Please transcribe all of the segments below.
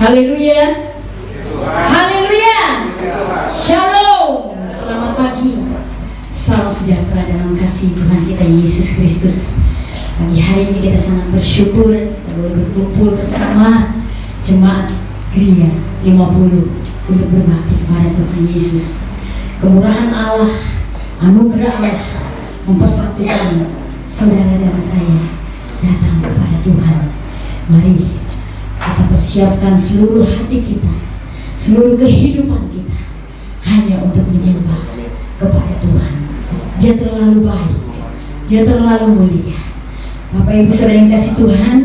Haleluya. Haleluya. Shalom. Selamat pagi. Salam sejahtera dalam kasih Tuhan kita Yesus Kristus. Pagi hari ini kita sangat bersyukur kita boleh berkumpul bersama jemaat Gereja 50 untuk berbakti kepada Tuhan Yesus. Kemurahan Allah, anugerah Allah mempersatukan saudara dan saya datang kepada Tuhan. Mari kita persiapkan seluruh hati kita, seluruh kehidupan kita hanya untuk menyembah kepada Tuhan. Dia terlalu baik, Dia terlalu mulia. Bapak Ibu Saudara yang kasih Tuhan,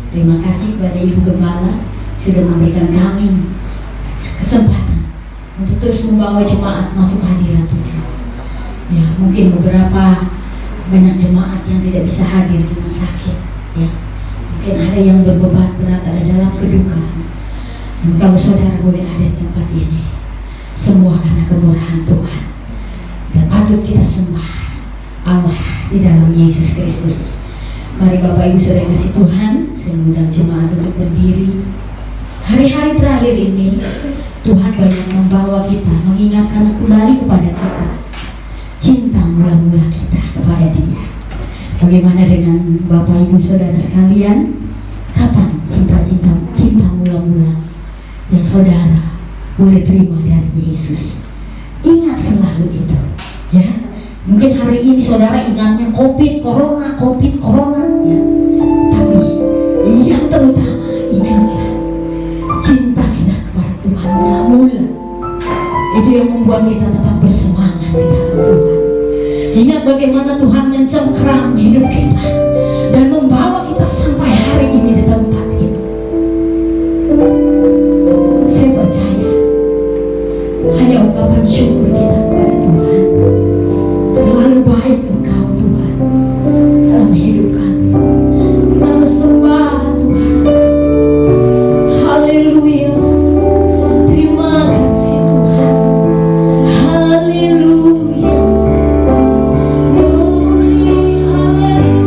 terima kasih kepada Ibu Gembala sudah memberikan kami kesempatan untuk terus membawa jemaat masuk hadirat Tuhan. Ya, mungkin beberapa banyak jemaat yang tidak bisa hadir di rumah sakit, ya. Mungkin ada yang berbeban berat, ada dalam kedukaan. Dan kalau saudara boleh ada di tempat ini, semua karena kemurahan Tuhan. Dan patut kita sembah Allah di dalam Yesus Kristus. Mari Bapak Ibu Saudara yang kasih Tuhan, saya mengundang jemaat untuk berdiri. Hari-hari terakhir ini Tuhan banyak membawa kita, mengingatkan kembali kepada kita cinta mula-mula kita kepada Dia. Bagaimana dengan Bapak Ibu Saudara sekalian? Kapan cinta mula-mula yang saudara boleh terima dari Yesus? Ingat selalu itu, ya. Mungkin hari ini saudara ingatnya COVID, corona, ya. Tapi yang terutama ingatlah cinta kita kepada Tuhan mula-mula. Itu yang membuat kita tetap bersemangat di dalam Tuhan. Ingat bagaimana Tuhan mencengkeram hidup kita dan membawa kita sampai hari ini di tempat ini. Saya percaya hanya ungkapan syukur kita kepada Tuhan. Terlalu baik Engkau Tuhan dalam hidup kami. Kita sembah Tuhan. Haleluya. Terima kasih Tuhan. Haleluya. Terima kasih.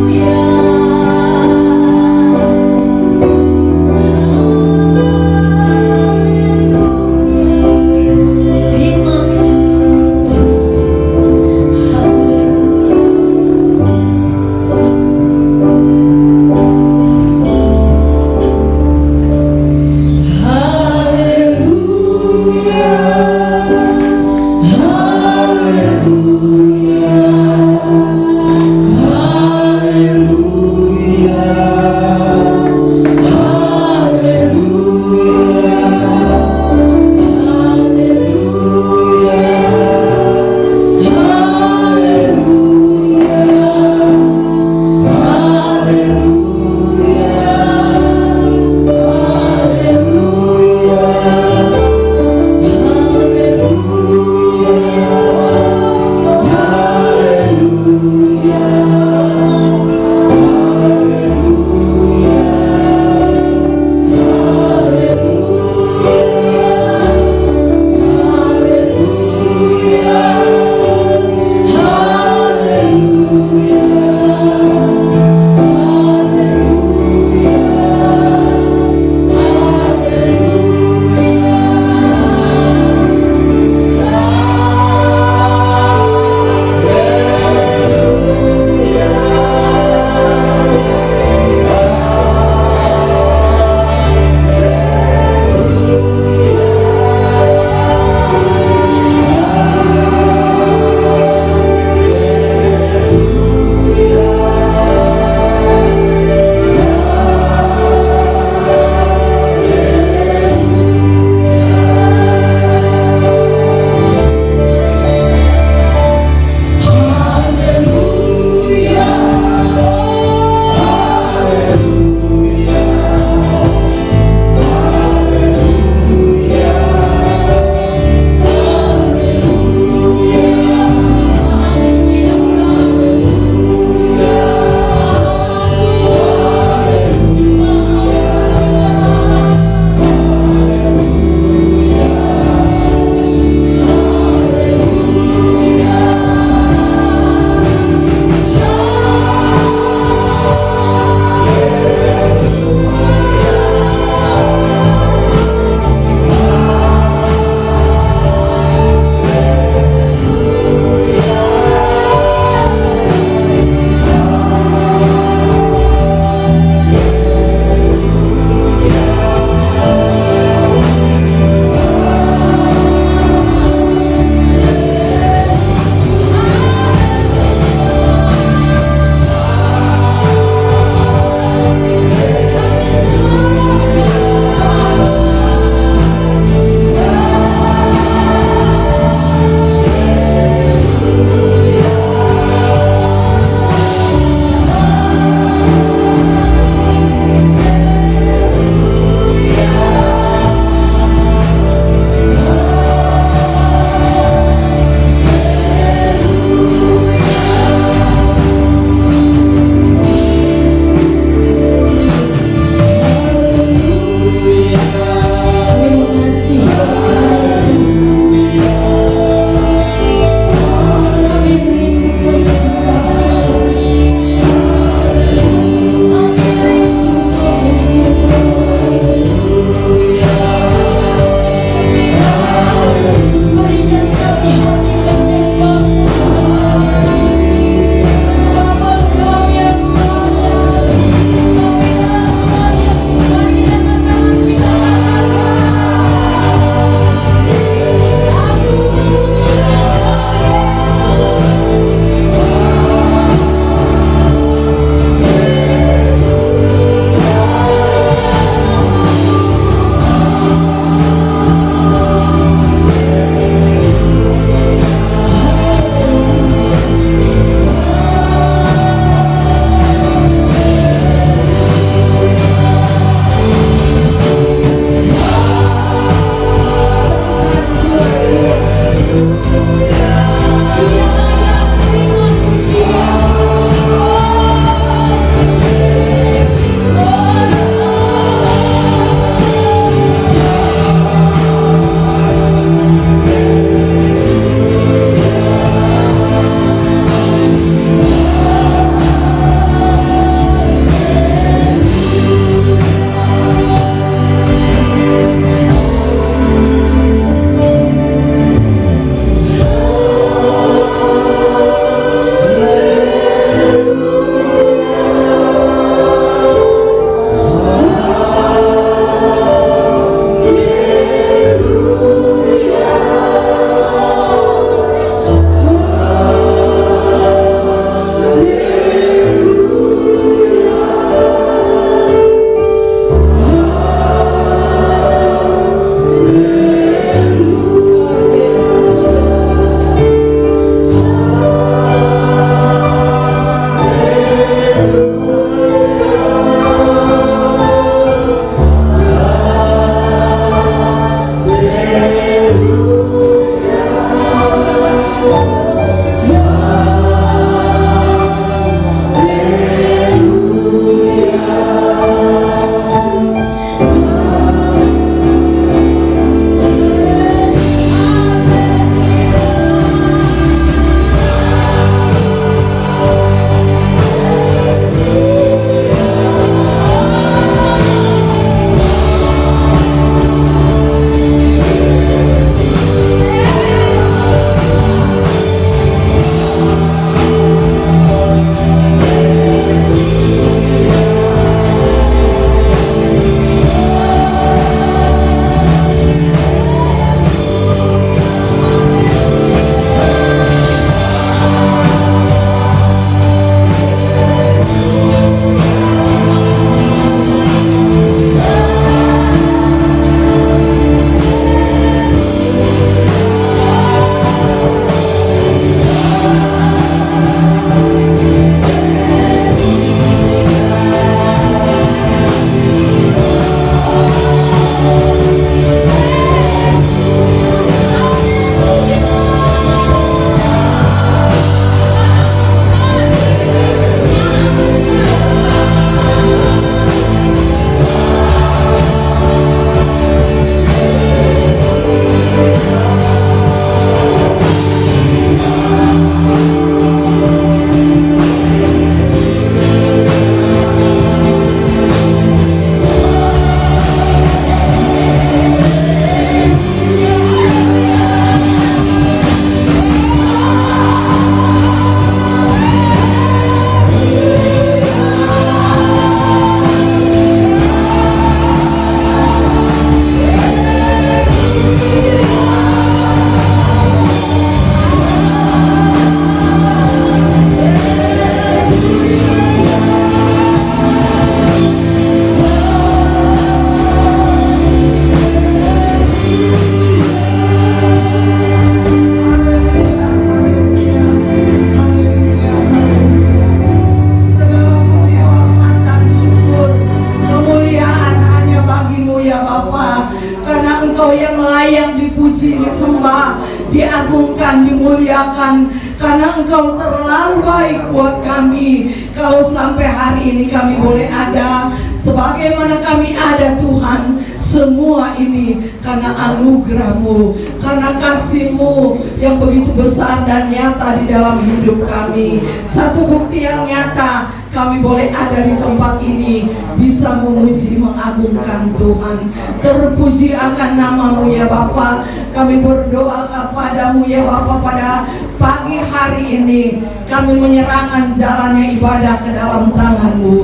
diagungkan, dimuliakan, karena Engkau terlalu baik buat kami. Kalau sampai hari ini kami boleh ada, sebagaimana kami ada Tuhan, semua ini karena anugerah-Mu, karena kasih-Mu yang begitu besar dan nyata di dalam hidup kami. Satu bukti yang nyata, kami boleh ada di tempat ini, bisa memuji, mengagungkan Tuhan. Terpuji akan nama-Mu ya Bapa. Kami berdoa kepadamu ya Bapa, pada pagi hari ini kami menyerahkan jalannya ibadah ke dalam tangan-Mu,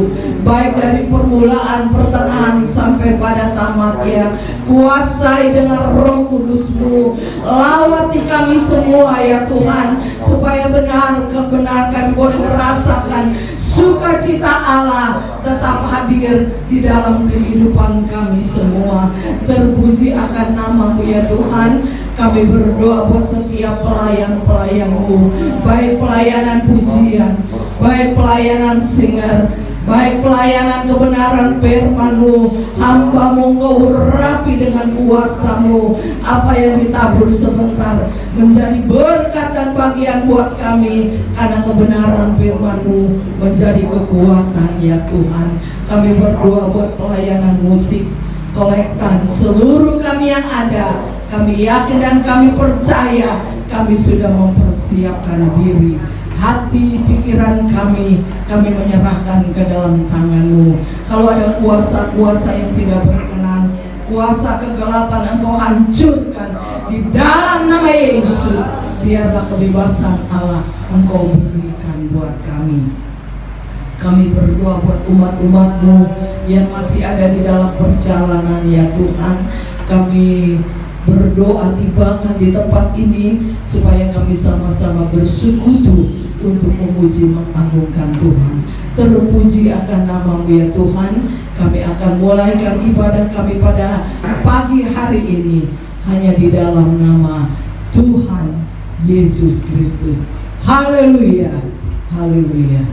baik dari permulaan, pertengahan sampai pada tamatnya. Kuasai dengan Roh Kudus-Mu, lawati kami semua ya Tuhan, supaya benar-benar kami boleh merasakan sukacita Allah tetap hadir di dalam kehidupan kami semua. Terpuji akan nama-Mu ya Tuhan. Kami berdoa buat setiap pelayan-pelayan-Mu, baik pelayanan pujian, baik pelayanan singer, baik pelayanan kebenaran firman-Mu. Hamba-Mu Engkau urapi dengan kuasa-Mu. Apa yang ditabur sebentar menjadi berkat dan bagian buat kami, karena kebenaran firman-Mu menjadi kekuatan ya Tuhan. Kami berdoa buat pelayanan musik, kolektan, seluruh kami yang ada. Kami yakin dan kami percaya kami sudah mempersiapkan diri. Hati, pikiran kami menyerahkan ke dalam tangan-Mu. Kalau ada kuasa-kuasa yang tidak berkenan, kuasa kegelapan, Engkau hancurkan di dalam nama Yesus. Biarlah kebebasan Allah Engkau berikan buat kami. Kami berdoa buat umat-umat-Mu yang masih ada di dalam perjalanan ya Tuhan. Kami berdoa tibakan di tempat ini supaya kami sama-sama bersekutu untuk memuji, mengagungkan Tuhan. Terpuji akan nama-Mu ya Tuhan. Kami akan mulaikan ibadah kami pada pagi hari ini hanya di dalam nama Tuhan Yesus Kristus. Haleluya, haleluya,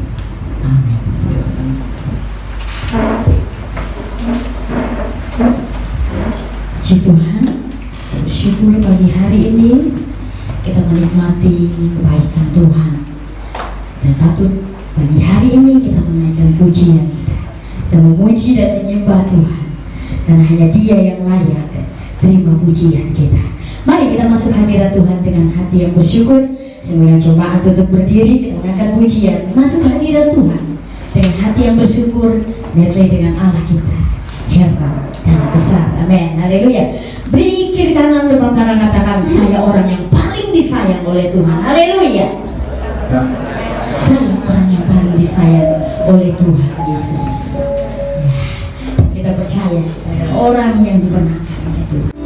amin. Silakan. Puji Tuhan, bersyukur pagi hari ini kita menikmati kebaikan Tuhan, dan patut pagi hari ini kita menaikkan pujian kita memuji dan menyembah Tuhan, karena hanya Dia yang layak terima pujian kita. Mari kita masuk hadirat Tuhan dengan hati yang bersyukur. Semua jemaat untuk berdiri, kita angkat pujian masuk hadirat Tuhan dengan hati yang bersyukur, medley dengan Allah kita hebat dan besar. Amin, haleluya. Beri kiri kanan depan kanan, katakan, saya orang yang paling disayang oleh Tuhan. Haleluya. Saya orang yang paling disayang oleh Tuhan Yesus. Ya, kita percaya pada orang yang dibenarkan oleh Tuhan.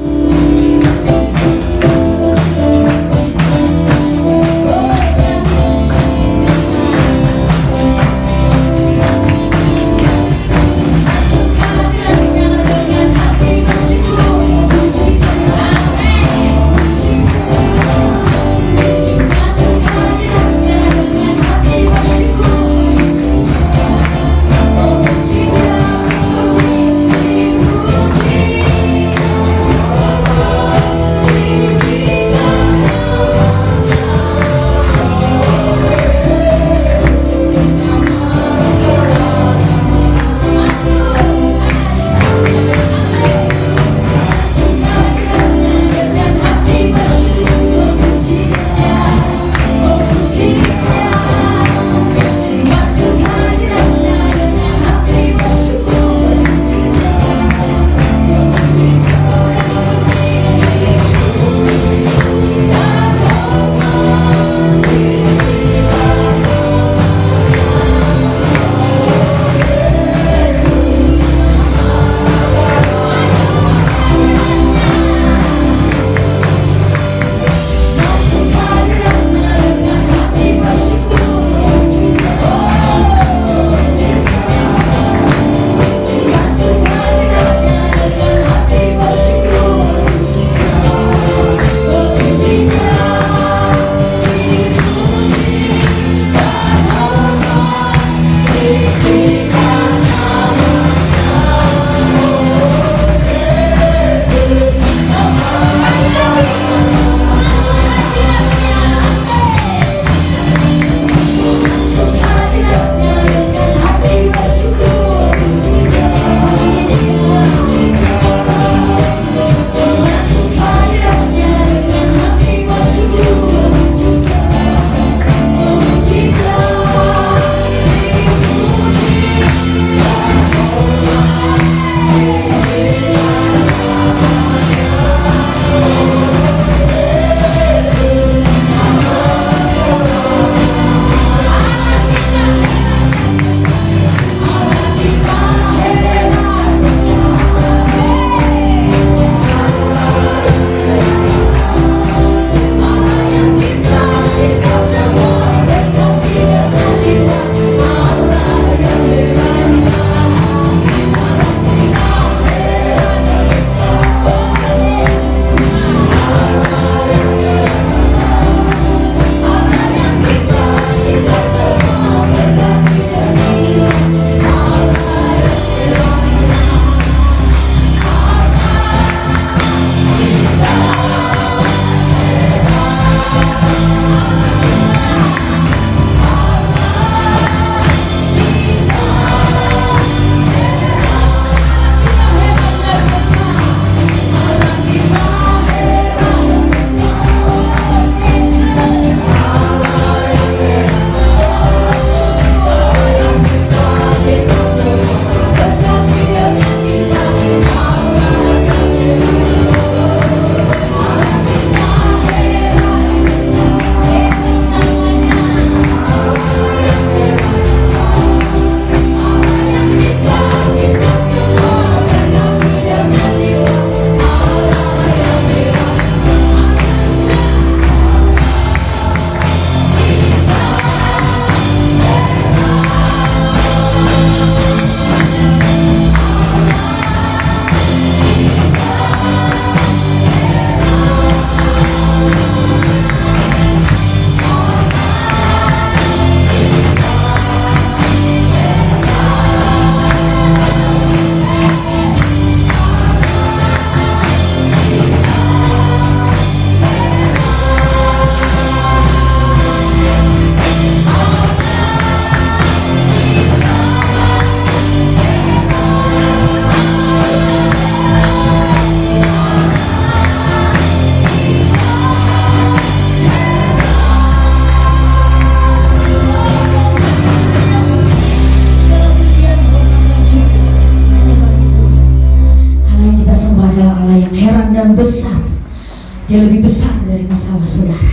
Dia lebih besar dari masalah saudara.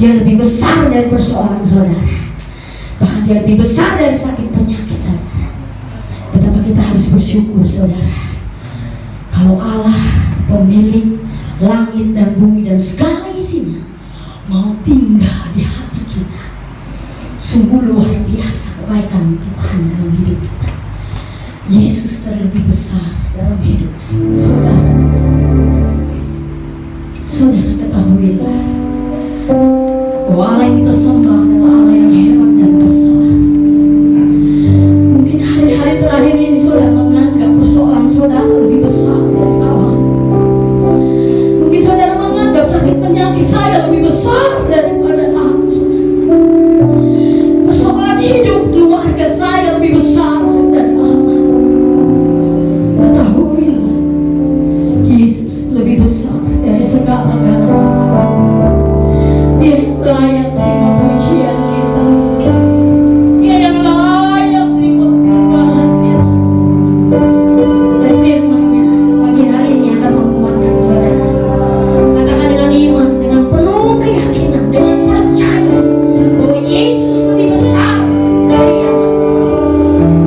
Dia lebih besar dari persoalan saudara. Bahkan dia lebih besar dari sakit penyakit saudara. Betapa kita harus bersyukur saudara. Kalau Allah pemilik langit dan bumi dan segala isinya mau tinggal di hati kita, sungguh luar biasa kebaikan Tuhan dalam hidup kita. Yesus terlebih besar dalam hidup saudara. Saudara ketahuilah bahwa Allah yang kita sembah adalah Allah yang hebat dan besar. Mungkin hari-hari terakhir ini saudara menganggap persoalan saudara lebih besar dari Allah. Mungkin saudara menganggap sakit penyakit saya lebih besar daripada Allah. Persoalan hidup keluarga saya lebih besar dari Allah. Ketahuilah, Yesus lebih besar dari segala-galanya. Dia yang layak terima pujian kita. Dia yang layak terima penyembahan kita. Dan firman-Nya pagi hari ini akan menguatkan saudara. Katakan dengan iman, dengan penuh keyakinan, dengan percaya bahwa Yesus lebih besar dari yang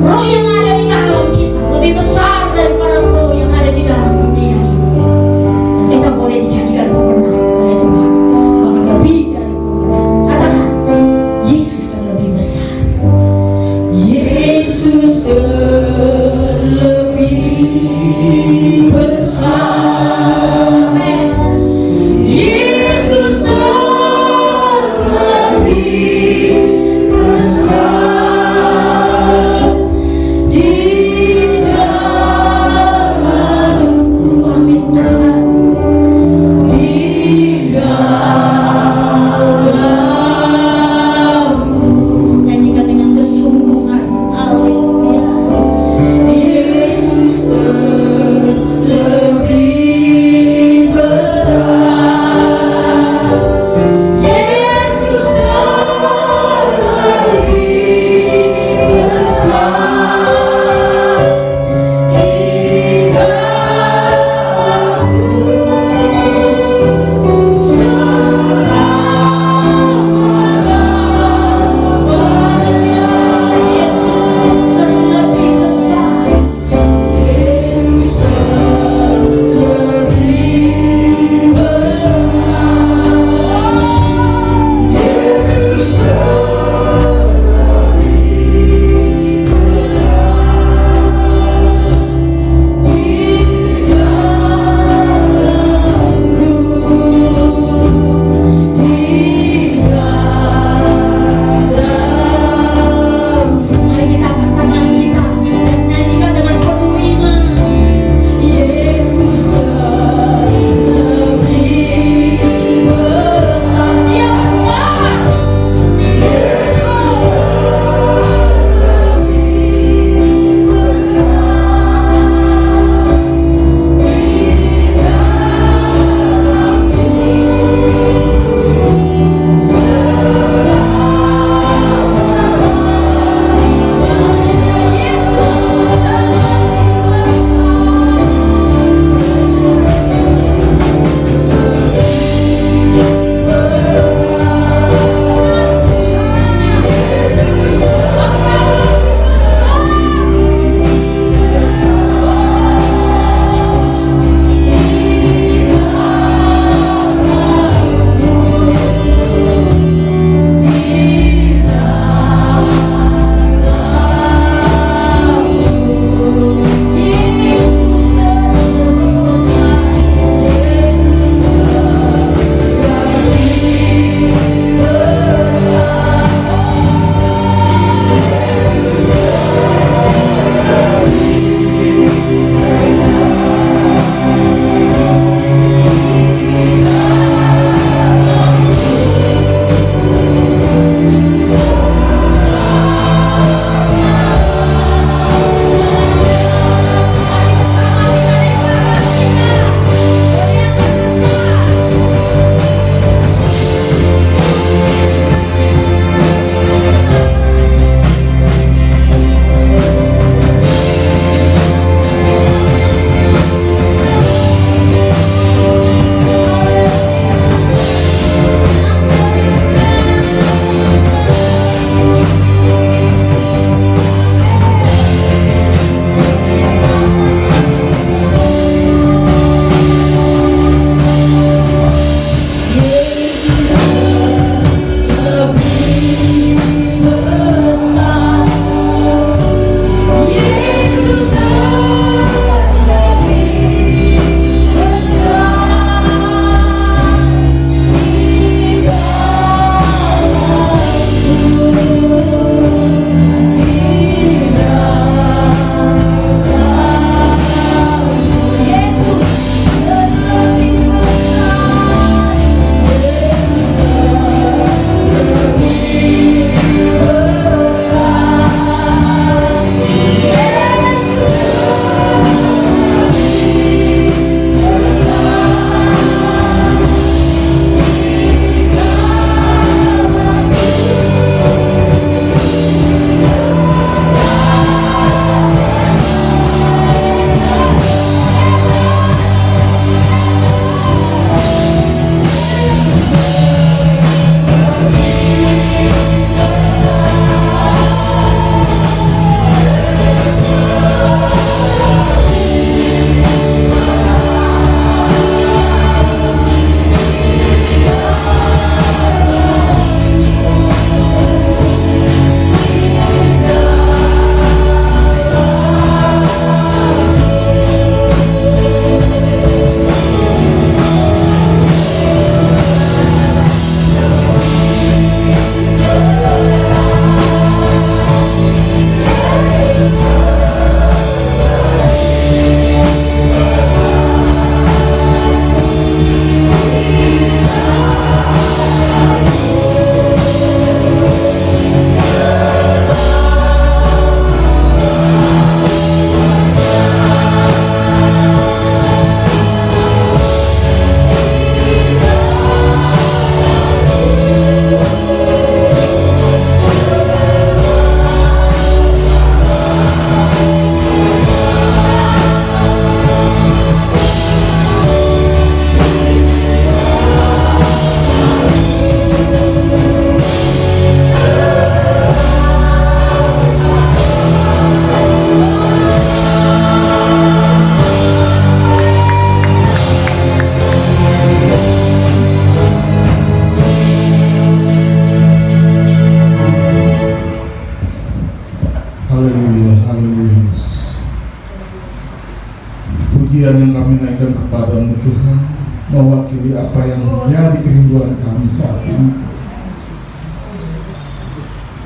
roh yang ada di dalam kita, lebih besar daripada roh yang ada di dalam dunia ini. Dan kita boleh dijadikan pemenang oleh Tuhan, bahkan lebih dari pemenang. Katakan, Yesus terlebih besar. Yesus terlebih besar. Yesus terlebih naikkan kepadamu Tuhan, mewakili apa yang menjadi kerinduan kami saat ini,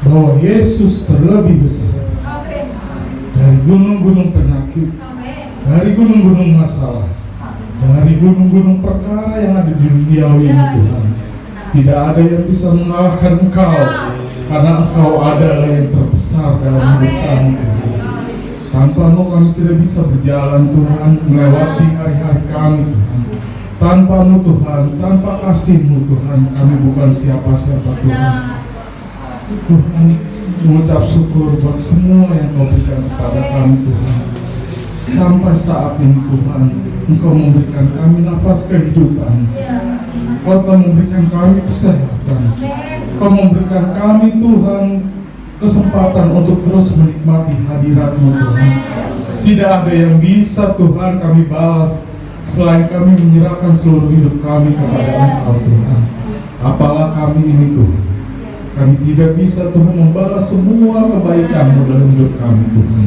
bahwa Yesus terlebih besar dari gunung-gunung penyakit, dari gunung-gunung masalah, dari gunung-gunung perkara yang ada di dunia ini Tuhan. Tidak ada yang bisa mengalahkan Engkau, karena Engkau adalah yang terbesar dalam hidup kami Tuhan. Tanpa-Mu kami tidak bisa berjalan Tuhan, melewati hari-hari kami Tuhan. Tanpa-Mu Tuhan, tanpa kasih-Mu Tuhan, kami bukan siapa-siapa Tuhan. Tuhan, mengucap syukur buat semua yang Kau berikan kepada kami Tuhan. Sampai saat ini Tuhan, Engkau memberikan kami nafas kehidupan. Kau telah memberikan kami kesehatan. Kau memberikan kami Tuhan kesempatan untuk terus menikmati hadirat-Mu Tuhan. Tidak ada yang bisa Tuhan kami balas selain kami menyerahkan seluruh hidup kami kepada Engkau Tuhan. Apalah kami ini Tuhan, kami tidak bisa Tuhan membalas semua kebaikan-Mu dalam hidup kami Tuhan.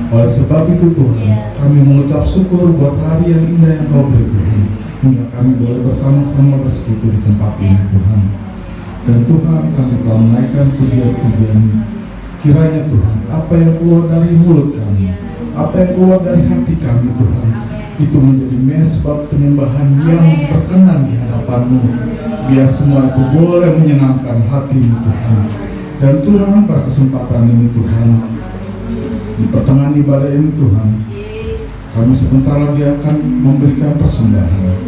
Oleh sebab itu Tuhan, kami mengucap syukur buat hari yang indah yang Kau beri Tuhan, hingga kami boleh bersama-sama bersekutu di tempat ini Tuhan. Dan Tuhan, kami telah menaikkan pujian-pujian. Kiranya Tuhan, apa yang keluar dari mulut kami, apa yang keluar dari hati kami Tuhan, itu menjadi mesbah penyembahan yang berkenan di hadapan-Mu. Biar semua itu boleh menyenangkan hati-Mu Tuhan. Dan Tuhan, pada kesempatan ini Tuhan, di pertengahan ibadah ini Tuhan, kami sebentar lagi akan memberikan persembahan.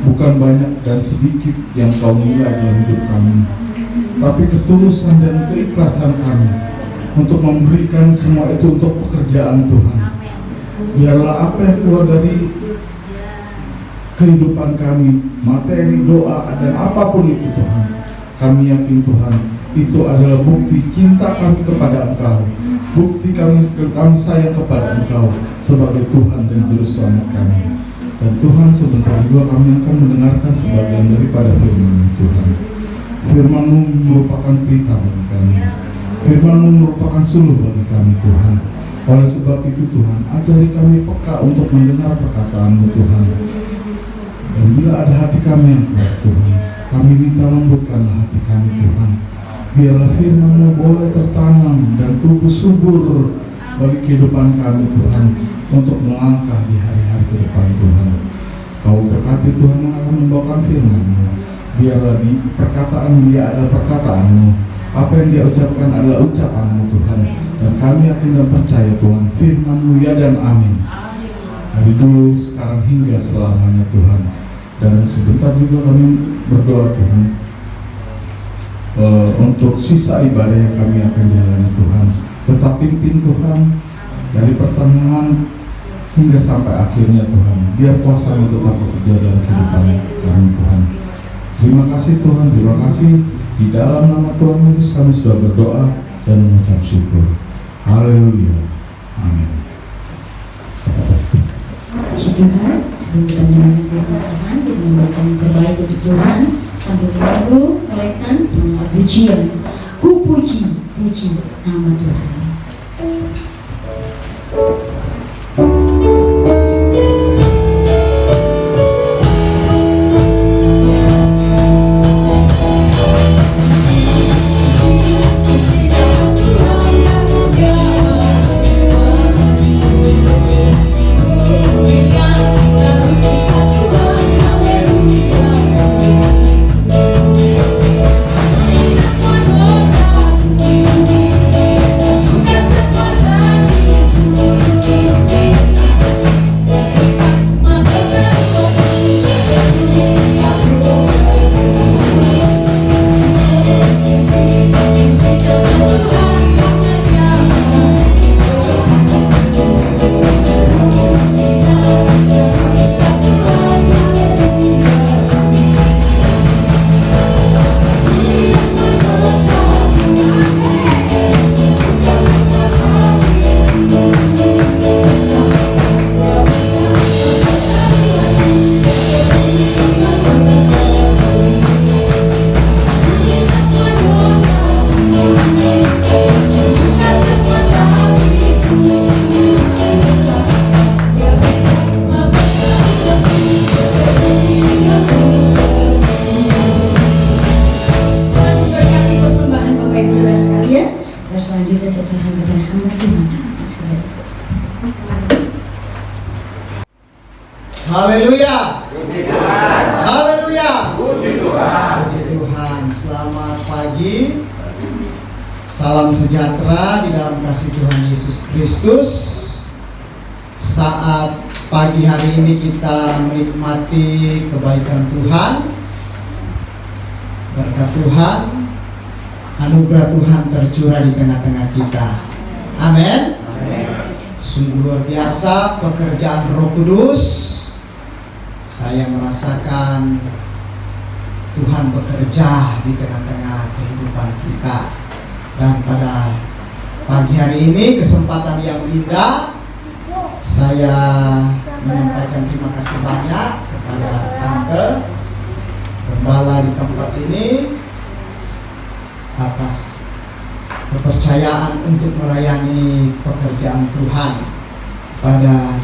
Bukan banyak dan sedikit yang Kau nilai dalam hidup kami, tapi ketulusan dan keikhlasan kami untuk memberikan semua itu untuk pekerjaan Tuhan. Biarlah apa yang keluar dari kehidupan kami, materi, doa, dan apapun itu Tuhan, kami yakin Tuhan, itu adalah bukti cinta kami kepada Engkau, bukti kami sayang kepada Engkau sebagai Tuhan dan Juru Selamat kami. Dan Tuhan, sebentar juga kami akan mendengarkan sebagian daripada firman Tuhan. Firman-Mu merupakan pelita bagi kami, Firman-Mu merupakan suluh bagi kami Tuhan. Oleh sebab itu Tuhan, ajari kami peka untuk mendengar perkataan-Mu Tuhan. Dan bila ada hati kami yang keras Tuhan, kami minta lembutkanlah hati kami Tuhan. Biarlah firman-Mu boleh tertanam dan tumbuh subur bagi kehidupan kami Tuhan, untuk melangkah di hari-hari ke depan Tuhan. Kau berkati Tuhan yang akan membawakan firman-Mu. Biarlah di perkataan dia adalah perkataan-Mu, apa yang dia ucapkan adalah ucapan-Mu Tuhan. Dan kami yakin dan percaya Tuhan, firman-Mu ya dan amin, dari dulu, sekarang, hingga selamanya Tuhan. Dan sebentar juga kami berdoa Tuhan, untuk sisa ibadah yang kami akan jalani Tuhan. Tetap pimpin Tuhan dari pertengahan hingga sampai akhirnya Tuhan. Biar kuasa-Mu tetap bekerja dalam kehidupan kami Tuhan. Terima kasih Tuhan, terima kasih. Di dalam nama Tuhan Yesus kami sudah berdoa dan mengucap syukur. Haleluya. Amin. Puji Tuhan, sebelum kita menyanyikan firman Tuhan, kita memberikan yang terbaik untuk Tuhan sambil menunggu kolektan pujian. Ku puji nama Tuhan. Hallelujah. pagi. Salam sejahtera di dalam kasih Tuhan Yesus Kristus. Saat pagi hari ini kita menikmati kebaikan Tuhan, berkat Tuhan, anugerah Tuhan tercurah di tengah-tengah kita. Amin. Sungguh luar biasa pekerjaan Roh Kudus. Saya merasakan Tuhan bekerja di tengah-tengah kehidupan kita. Dan pada pagi hari ini kesempatan yang indah, saya menyampaikan terima kasih banyak kepada Tante Gembala di tempat ini atas kepercayaan untuk melayani pekerjaan Tuhan pada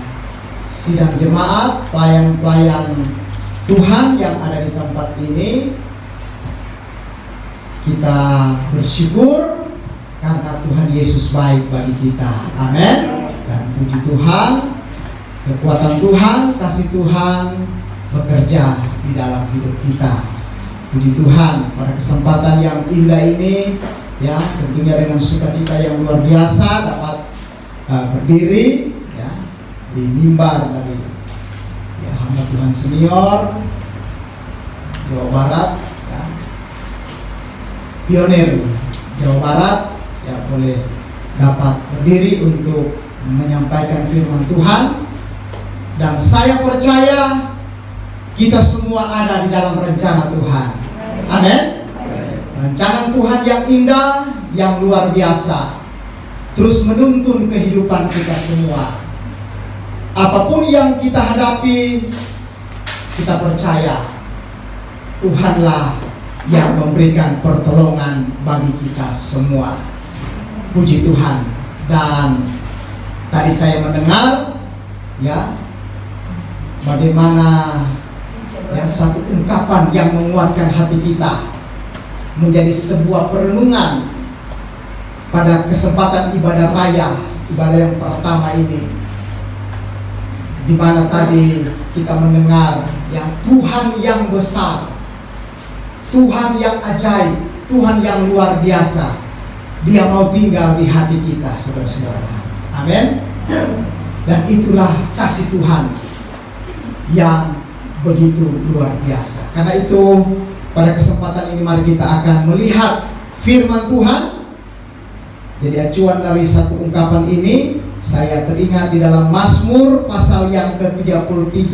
sidang jemaat, pelayan-pelayan Tuhan yang ada di tempat ini. Kita bersyukur karena Tuhan Yesus baik bagi kita. Amin. Dan puji Tuhan, kekuatan Tuhan, kasih Tuhan bekerja di dalam hidup kita. Puji Tuhan, pada kesempatan yang indah ini, ya, tentunya dengan sukacita yang luar biasa dapat berdiri, ya, di mimbar dari hamba Tuhan senior Jawa Barat, ya, pionir Jawa Barat, ya, boleh dapat berdiri untuk menyampaikan firman Tuhan. Dan saya percaya kita semua ada di dalam rencana Tuhan. Amin. Rencana Tuhan yang indah, yang luar biasa, terus menuntun kehidupan kita semua. Apapun yang kita hadapi, kita percaya Tuhanlah yang memberikan pertolongan bagi kita semua. Puji Tuhan. Dan tadi saya mendengar, ya, bagaimana, ya, satu ungkapan yang menguatkan hati kita menjadi sebuah perenungan pada kesempatan ibadah raya, ibadah yang pertama ini, di mana tadi kita mendengar, ya, Tuhan yang besar, Tuhan yang ajaib, Tuhan yang luar biasa. Dia mau tinggal di hati kita, saudara-saudara. Amin. Dan itulah kasih Tuhan yang begitu luar biasa. Karena itu pada kesempatan ini mari kita akan melihat firman Tuhan. Jadi acuan dari satu ungkapan ini saya teringat di dalam Mazmur pasal yang ke-33.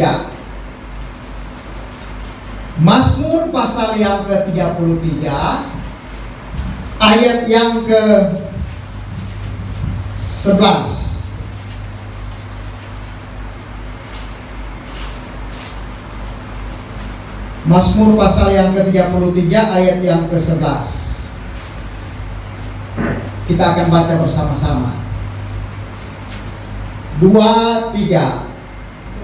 Mazmur pasal yang ke-33 ayat yang ke-11. Mazmur pasal yang ke-33 ayat yang ke-11. Kita akan baca bersama-sama. 2, 3.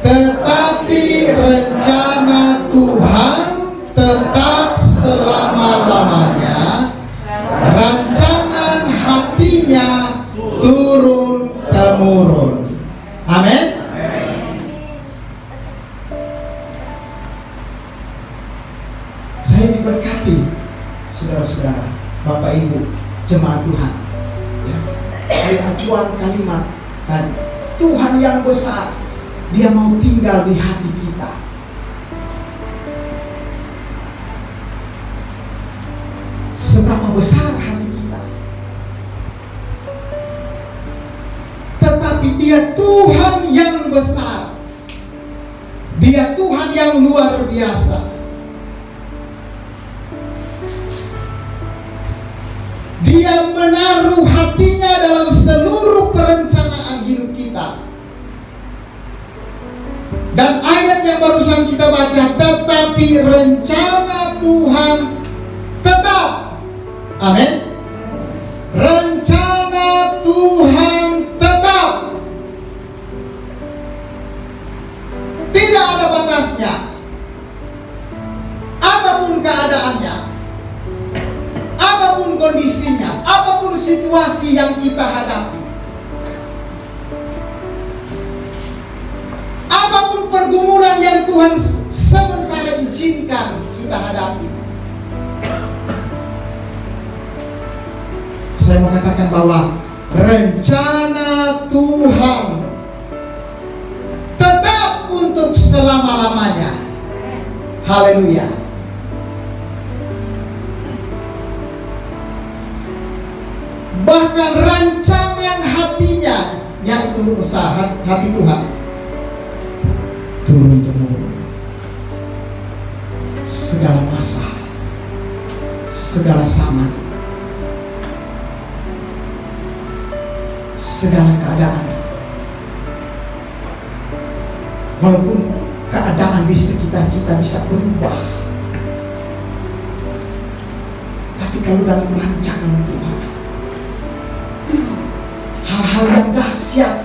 Tetapi rencana Tuhan tetap selama-lamanya, rancangan hatinya turun-temurun. Amin. Saya diberkati, saudara-saudara, Bapak Ibu, jemaat Tuhan, ya, dari acuan kalimat dan Tuhan yang besar, Dia mau tinggal di hati kita. Seberapa besar hati kita, tetapi Dia Tuhan yang besar, Dia Tuhan yang luar biasa. Dia menaruh hatinya dalam seluruh perencanaan hidup kita. Dan ayat yang barusan kita baca, tetapi rencana Tuhan tetap. Amin. Rencana Tuhan tetap. Tidak ada batasnya. Apapun keadaannya, apapun kondisinya, apapun situasi yang kita hadapi, apapun pergumulan yang Tuhan sementara izinkan kita hadapi, mengatakan bahwa rencana Tuhan tetap untuk selama-lamanya. Haleluya. Bahkan rancangan hatinya, yaitu besar hati Tuhan, turun-temurun. Segala masa, segala zaman, segala keadaan. Walaupun keadaan di sekitar kita bisa berubah, tapi kalau dalam rancangan Tuhan, hal-hal yang dahsyat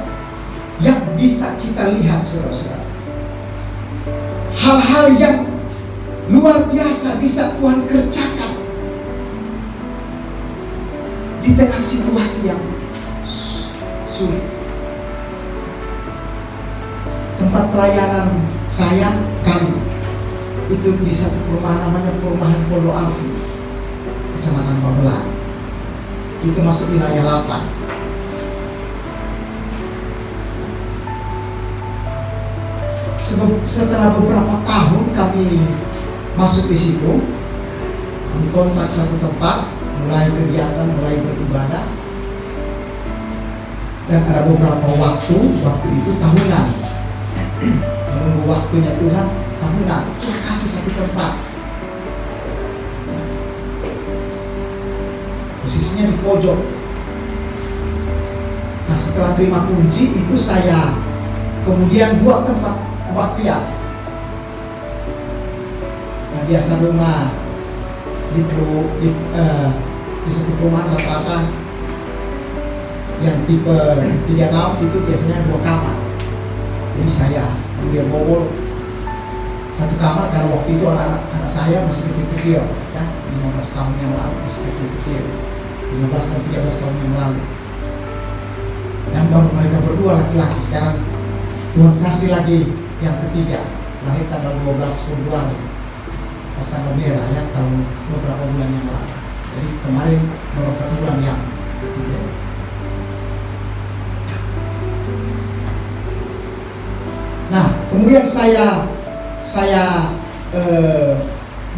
yang bisa kita lihat, saudara-saudara, hal-hal yang luar biasa bisa Tuhan kerjakan di tengah situasi yang sulit. Tempat pelayanan kami itu di satu perumahan namanya Perumahan Polo Alfi, Kecamatan Babelan. Itu masuk wilayah 8. Setelah beberapa tahun kami masuk di situ, kami kontrak satu tempat, mulai kegiatan, mulai beribadah, dan ada beberapa waktu itu tahunan, menunggu waktunya Tuhan tahunan. Tuhan kasih satu tempat, posisinya di pojok. Nah, setelah terima kunci itu saya kemudian buat tempat kebaktian. Nah, biasa rumah di satu perumahan rata-rata yang tipe 3 itu biasanya 2 kamar. Jadi saya kemudian bobol satu kamar karena waktu itu anak saya masih kecil-kecil, ya, 15 tahun yang lalu, masih kecil-kecil, 15 dan 13 tahun yang lalu. Dan baru mereka berdua laki-laki. Sekarang Tuhan kasih lagi yang ketiga, lahir tanggal 12 Februari, pas tanggal merah, ya, tahun beberapa bulan yang lalu. Jadi kemarin beberapa bulan yang ketiga. Nah, kemudian saya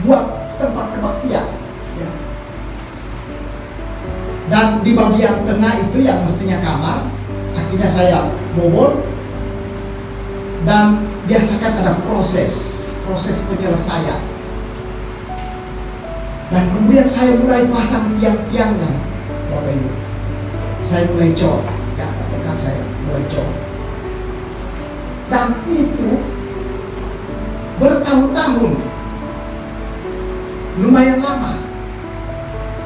buat tempat kebaktian, ya. Dan di bagian tengah itu yang mestinya kamar, akhirnya saya bobol. Dan biasakan ada proses penyelesaian. Dan kemudian saya mulai pasang tiang-tiangnya, Bapak Ibu. Saya mulai cor, ya, dekat saya mulai cor. Dan itu bertahun-tahun, lumayan lama.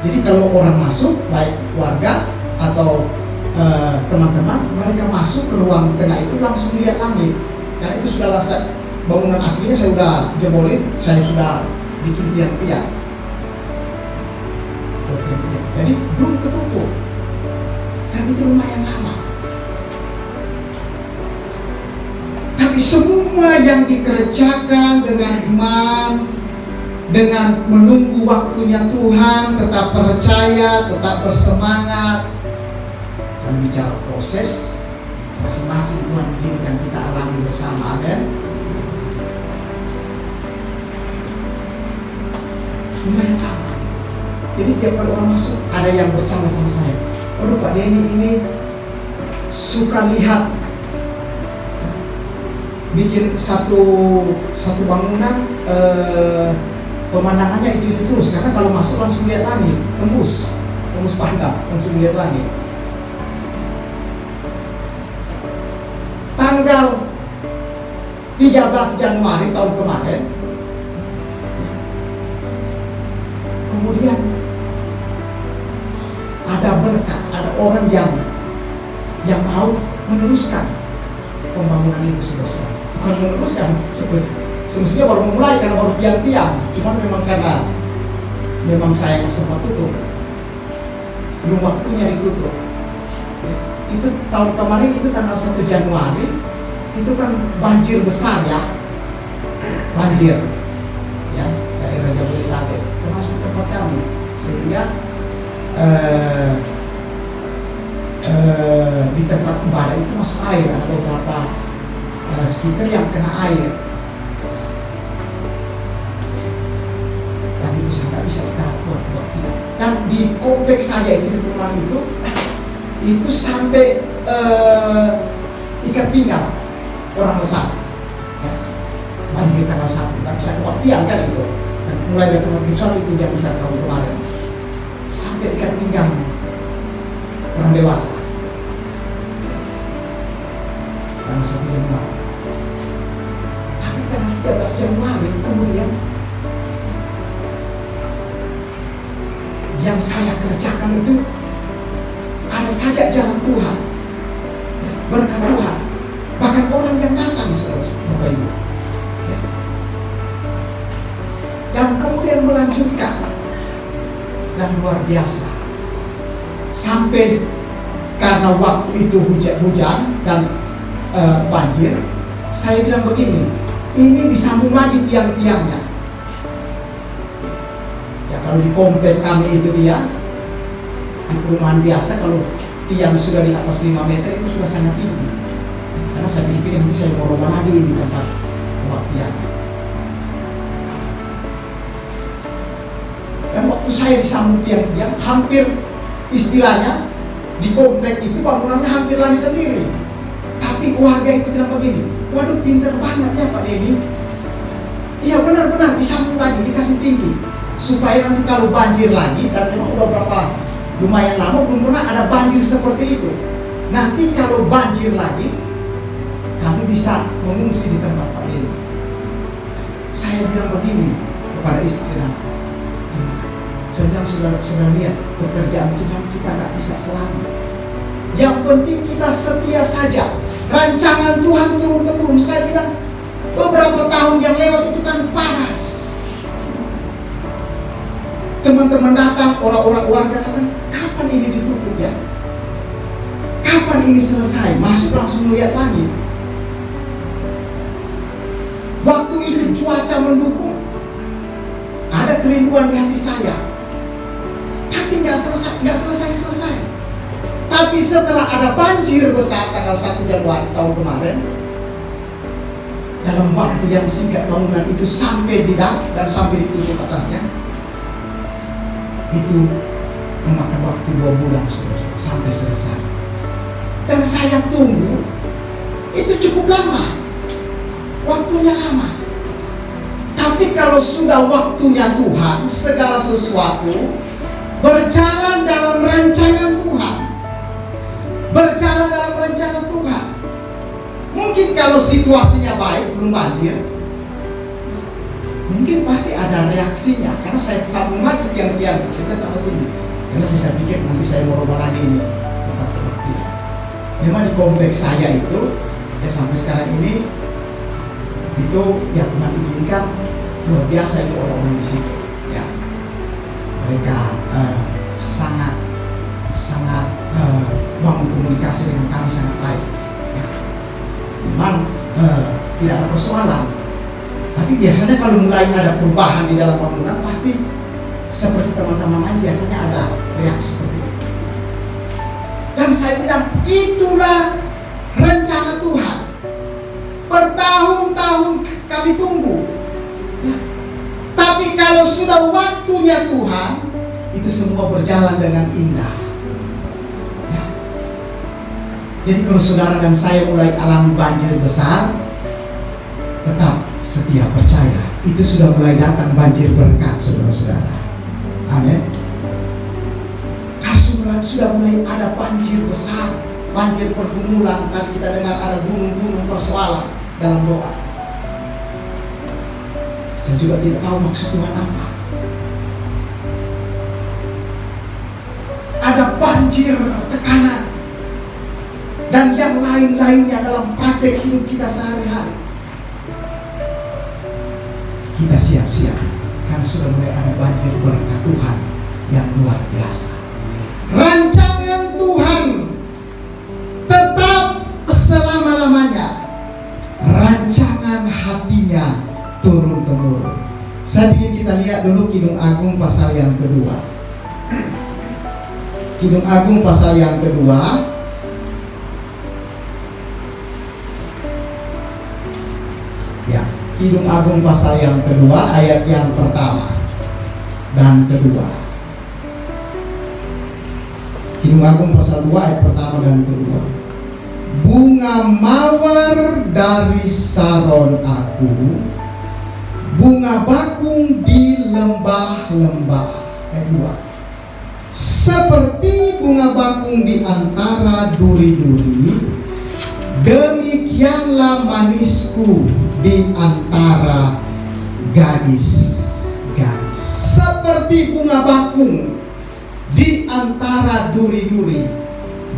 Jadi kalau orang masuk, baik warga atau teman-teman, mereka masuk ke ruang tengah itu langsung lihat langit. Karena itu sudah bangunan aslinya saya sudah jebolin, saya sudah bikin tiang-tiang. Jadi belum ketutup. Dan itu lumayan lama. Tapi semua yang dikerjakan dengan iman, dengan menunggu waktunya Tuhan, tetap percaya, tetap bersemangat. Dan bicara proses, masing-masing Tuhan izinkan kita alami bersama. Amin. Lumayan lama. Jadi tiap kali orang masuk, ada yang bercanda sama saya, "Waduh, Pak Denny ini suka lihat bikin satu bangunan, pemandangannya itu terus, karena kalau masuk langsung lihat langit, tembus pandang, langsung lihat langit." Tanggal 13 Januari tahun kemarin, kemudian ada berkat, ada orang yang mau meneruskan pembangunan itu, saudara. Bukan meneruskan, semestinya baru memulai karena baru tiang-tiang. Cuma memang saya nggak sempat tutup, belum waktunya ditutup. Itu tahun kemarin, itu tanggal 1 Januari, itu kan banjir besar, ya, banjir, ya, daerah Jabodetabek termasuk tempat kami, sehingga di tempat ibadah itu masuk air, ada beberapa speaker yang kena air. Nanti nggak bisa kita buat tidak. Dan di kompleks saya itu, di perumahan itu sampai ikat pinggang orang besar. Ya. Banjir tanggal 1, nggak bisa kewaktian kan itu. Dan mulai dari tanggal 1 itu dia bisa tahun kemarin. Sampai ikat pinggang orang dewasa. Tanggal 1 Januari. Tapi tanggal 13 Januari kemudian yang saya kerjakan itu ada saja jalan Tuhan, berkat Tuhan, bahkan orang yang datang, saudara, Bapak Ibu. Dan kemudian melanjutkan, dan luar biasa, sampai karena waktu itu hujan dan banjir, saya bilang begini, ini disambung lagi tiang-tiangnya. Ya kalau di komplek kami itu dia, di perumahan biasa kalau tiang sudah di atas 5 meter itu sudah sangat tinggi. Karena saya pikir nanti saya mau rumah lagi di tempat tiang. Dan waktu saya disambung tiang-tiang, hampir istilahnya di komplek itu bangunannya hampir lari sendiri. Tapi warga itu bilang begini, waduh pinter banget ya Pak Denny. Iya benar-benar disambung lagi, dikasih tinggi, supaya nanti kalau banjir lagi, dan memang udah berapa lumayan lama belum pernah ada banjir seperti itu. Nanti kalau banjir lagi, kami bisa mengungsi di tempat Pak Denny. Saya bilang begini kepada istri dan sedang saudara lihat pekerjaan Tuhan kita nggak bisa selalu. Yang penting kita setia saja. Rancangan Tuhan turun temurun. Saya bilang beberapa tahun yang lewat itu kan panas. Teman-teman datang, orang-orang warga datang, kapan ini ditutup ya? Kapan ini selesai? Masuk langsung melihat langit. Waktu itu cuaca mendukung. Ada kerinduan di hati saya. Tapi nggak selesai. Tapi setelah ada banjir besar tanggal 1 Januari tahun kemarin, dalam waktu yang singkat bangunan itu sampai dan sampai ditutup atasnya, itu memakan waktu 2 bulan sampai selesai. Dan saya tunggu, itu cukup lama, waktunya lama. Tapi kalau sudah waktunya Tuhan, segala sesuatu berjalan dalam rancangan Tuhan. Berjalan dalam rencana Tuhan. Mungkin kalau situasinya baik, belum banjir, mungkin pasti ada reaksinya. Karena saya sambung lagi tiang-tiang, saya tambah tinggi. Karena bisa pikir nanti saya mau rumah lagi ini. Memang di kompleks saya itu, ya sampai sekarang ini, itu ya Tuhan izinkan luar biasa itu orang-orang di situ. Ya, mereka sangat bangun komunikasi dengan kami sangat baik. Ya. Memang tidak ada persoalan. Tapi biasanya kalau mulai ada perubahan di dalam bangunan, pasti seperti teman-teman lain biasanya ada reaksi seperti itu. Dan saya bilang itulah rencana Tuhan. Bertahun-tahun kami tunggu. Ya. Tapi kalau sudah waktunya Tuhan, itu semua berjalan dengan indah. Ya. Jadi kalau saudara dan saya mulai alami banjir besar, tetap setia percaya. Itu sudah mulai datang banjir berkat, saudara-saudara. Amin. Sudah mulai ada banjir besar, banjir pergumulan. Tadi kita dengar ada gunung-gunung persoalan dalam doa. Saya juga tidak tahu maksud Tuhan apa. Ada banjir tekanan dan yang lain-lainnya dalam praktek hidup kita sehari-hari. Kita siap-siap karena sudah mulai ada banjir berkat Tuhan yang luar biasa. Rancangan Tuhan tetap selama-lamanya. Rancangan hatinya turun-temurun. Saya ingin kita lihat dulu Kidung Agung pasal yang kedua. Kidung Agung pasal yang kedua. Kidung Agung pasal yang kedua, ayat yang pertama dan kedua. Kidung Agung pasal 2 ayat pertama dan kedua. Bunga mawar dari Saron aku, bunga bakung di lembah-lembah. Ayat 2. Seperti bunga bakung di antara duri-duri, demikianlah manisku di antara gadis-gadis. Seperti bunga bakung di antara duri-duri,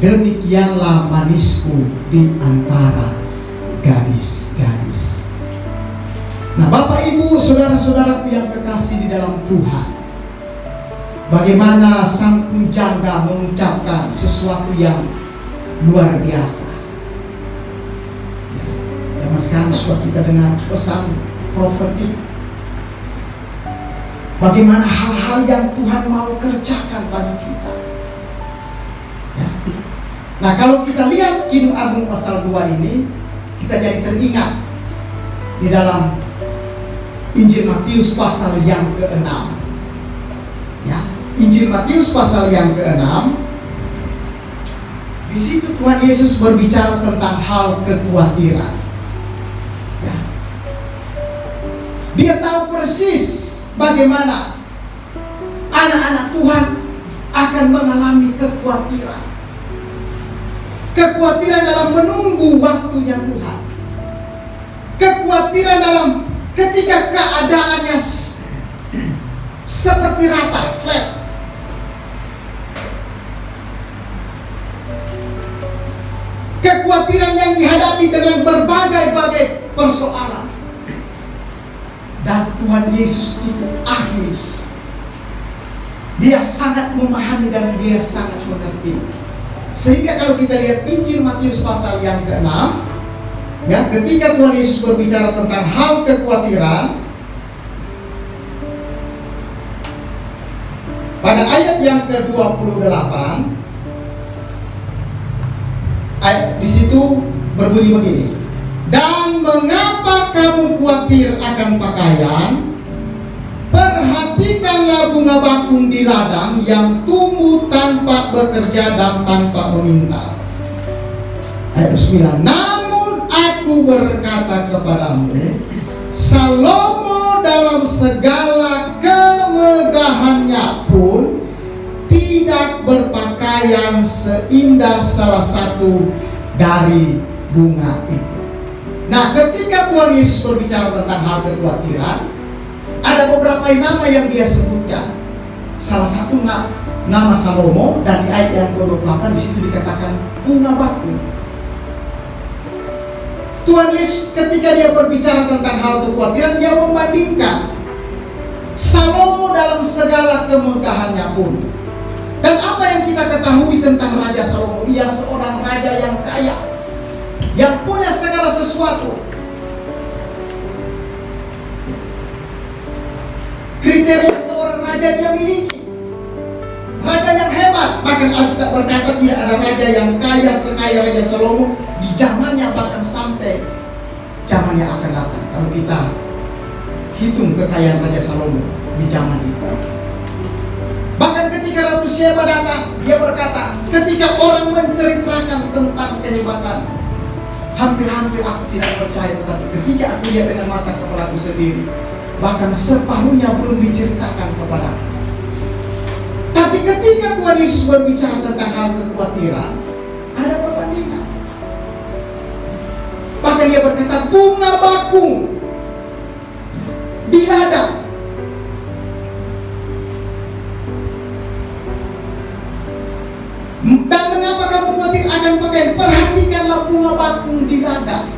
demikianlah manisku di antara gadis-gadis. Nah, Bapak Ibu, saudara-saudaraku yang kekasih di dalam Tuhan, bagaimana sang pujangga mengucapkan sesuatu yang luar biasa. Zaman sekarang sudah kita dengar pesan profetik. Bagaimana hal-hal yang Tuhan mau kerjakan bagi kita. Ya. Nah, kalau kita lihat Kidung Agung pasal 2 ini, kita jadi teringat di dalam Injil Matius pasal yang ke-6. Ya, Injil Matius pasal yang ke-6. Di situ Tuhan Yesus berbicara tentang hal kekhawatiran. Ya. Dia tahu persis bagaimana anak-anak Tuhan akan mengalami kekhawatiran. Kekhawatiran dalam menunggu waktunya Tuhan. Kekhawatiran dalam ketika keadaannya seperti rata, flat. Kekhawatiran yang dihadapi dengan berbagai-bagai persoalan. Dan Tuhan Yesus itu ahli. Dia sangat memahami dan dia sangat mengerti. Sehingga kalau kita lihat Injil Matius pasal yang ke-6, ya, ketika Tuhan Yesus berbicara tentang hal kekhawatiran, pada ayat yang ke-28, ayat di situ berbunyi begini. Dan mengapa kamu khawatir akan pakaian? Perhatikanlah bunga bakung di ladang yang tumbuh tanpa bekerja dan tanpa meminta. Ayat 9. Namun aku berkata kepadamu, Salomo dalam segala kemegahannya pun tidak berpakaian seindah salah satu dari bunga itu. Nah, ketika Tuhan Yesus berbicara tentang hal kekhawatiran, ada beberapa nama yang dia sebutkan. Salah satu nama Salomo, dan di ayat yang ke-28 di situ dikatakan bunga bakung. Tuhan Yesus ketika dia berbicara tentang hal kekhawatiran, dia membandingkan Salomo dalam segala kemegahannya pun. Dan apa yang kita ketahui tentang Raja Salomo? Ia seorang raja yang kaya, yang punya segala sesuatu. Kriteria seorang raja dia miliki. Raja yang hebat. Bahkan Alkitab berkata tidak ada raja yang kaya sekaya Raja Salomo di zamannya, bahkan sampai zaman yang akan datang. Kalau kita hitung kekayaan Raja Salomo di zaman itu. Bahkan ketika Ratu Sheba datang, dia berkata, ketika orang menceritakan tentang kehebatan, hampir-hampir aku tidak percaya, tetapi ketika aku lihat dengan mata kepalaku sendiri, bahkan separuhnya belum diceritakan kepadaku. Tapi ketika Tuhan Yesus berbicara tentang hal kekhawatiran, ada perbandingan. Bahkan dia berkata, bunga bakung di ladang. Dan mengapa kamu khawatir akan pakaian? Perhatikanlah bunga bakung di ladang.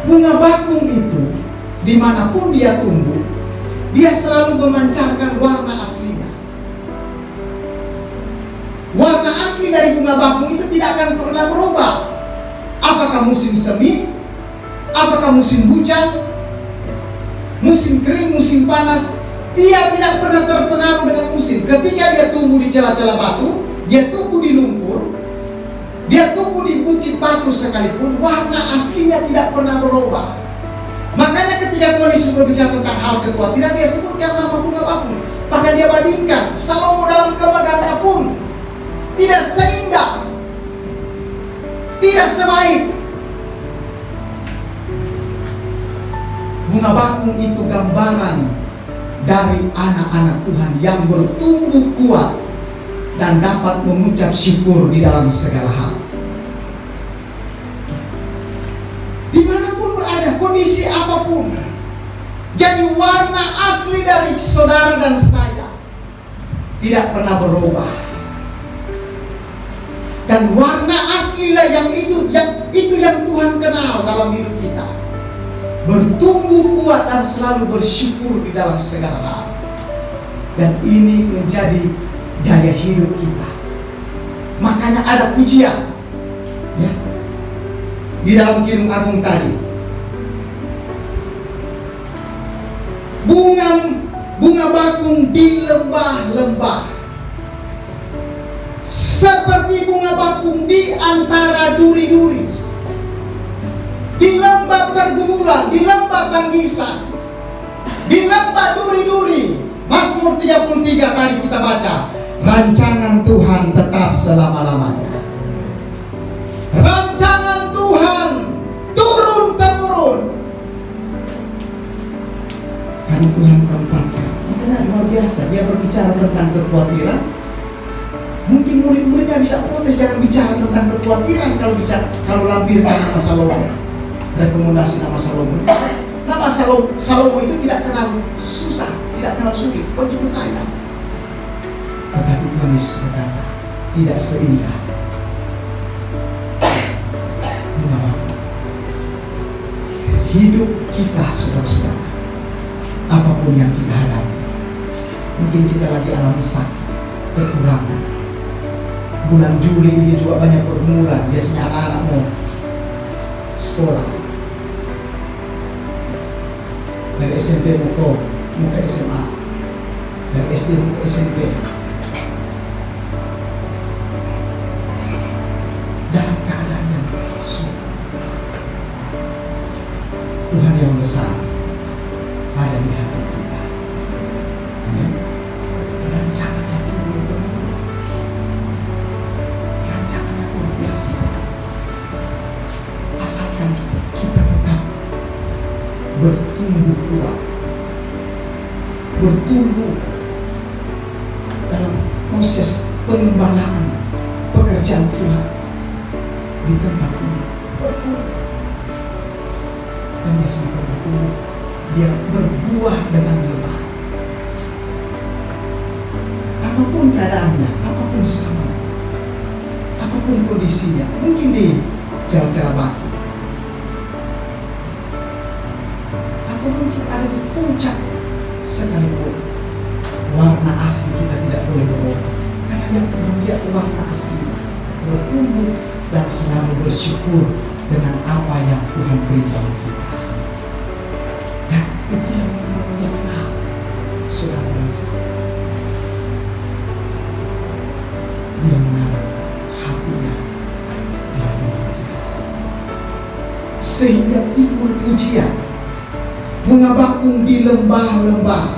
Bunga bakung itu, dimanapun dia tumbuh, dia selalu memancarkan warna aslinya. Warna asli dari bunga bakung itu tidak akan pernah berubah. Apakah musim semi, apakah musim hujan, musim kering, musim panas, dia tidak pernah terpengaruh dengan musim. Ketika dia tumbuh di celah-celah batu, dia tumbuh di lumpur, dia tumbuh di bukit batu sekalipun, warna aslinya tidak pernah berubah. Makanya ketika Tuhan Yesus berbicara tentang hal kekhawatiran, dia sebutkan nama bunga bakung. Bahkan dia bandingkan Salomo dalam kemegahannya pun tidak seindah, tidak sebaik. Bunga bakung itu gambaran dari anak-anak Tuhan yang bertumbuh kuat dan dapat mengucap syukur di dalam segala hal. Dimanapun berada, kondisi apapun, jadi warna asli dari saudara dan saya tidak pernah berubah. Dan warna aslilah yang Tuhan kenal dalam hidup kita. Bertumbuh kuat dan selalu bersyukur di dalam segala hal. Dan ini menjadi daya hidup kita. Makanya ada pujian, ya, di dalam Kidung Agung tadi. Bunga bakung di lembah-lembah, seperti bunga bakung di antara duri-duri, di lembah pergumulan, di lembah tanggisan, di lembah duri-duri. Mazmur 33 tadi kita baca, rancangan Tuhan tetap selama-lamanya. Rancangan Tuhan turun-temurun. Karena Tuhan tempatkan. Makanya luar biasa, dia berbicara tentang kekhawatiran. Mungkin murid-muridnya bisa protes, jangan bicara tentang kekhawatiran kalau lampirkan nama Salomo. Rekomendasi nama Salomo. Nama Salomo itu tidak kenal susah, tidak kenal sulit, begitu kaya. Tetapi Tuhan Yesus berkata, tidak seindah bunga bakung. Hidup kita, saudara-saudara, apapun yang kita hadapi, mungkin kita lagi alami sakit, kekurangan. Bulan Juli ini juga banyak pergumulan. Biasanya anak-anak mau sekolah, dari SMP mau ke SMA, dari SD mau ke SMP. Dalam keadaan yang sulit, Tuhan yang besar ada di hati kita. Amin. Rancangannya turun-temurun, rancangannya luar biasa. Asalkan kita tetap bertumbuh kuat, bertumbuh dalam proses pengembalaan pekerjaan Tuhan di tempat ini, bertumbuh. Dan dia sampai bertumbuh, dia berbuah dengan lebat. Apapun keadaannya, apapun sama, apapun kondisinya, mungkin di celah-celah batu, atau mungkin ada di puncak sekalipun, warna asli kita tidak boleh berubah. Karena yang terlihat warna asli bertumbuh dan selalu bersyukur dengan apa yang Tuhan beritahu kita. Dan itu yang membuat dia kenal, saudara bangsa. Dia menaruh hatinya yang luar biasa, sehingga timbul pujian. Bunga bakung di lembah-lembah,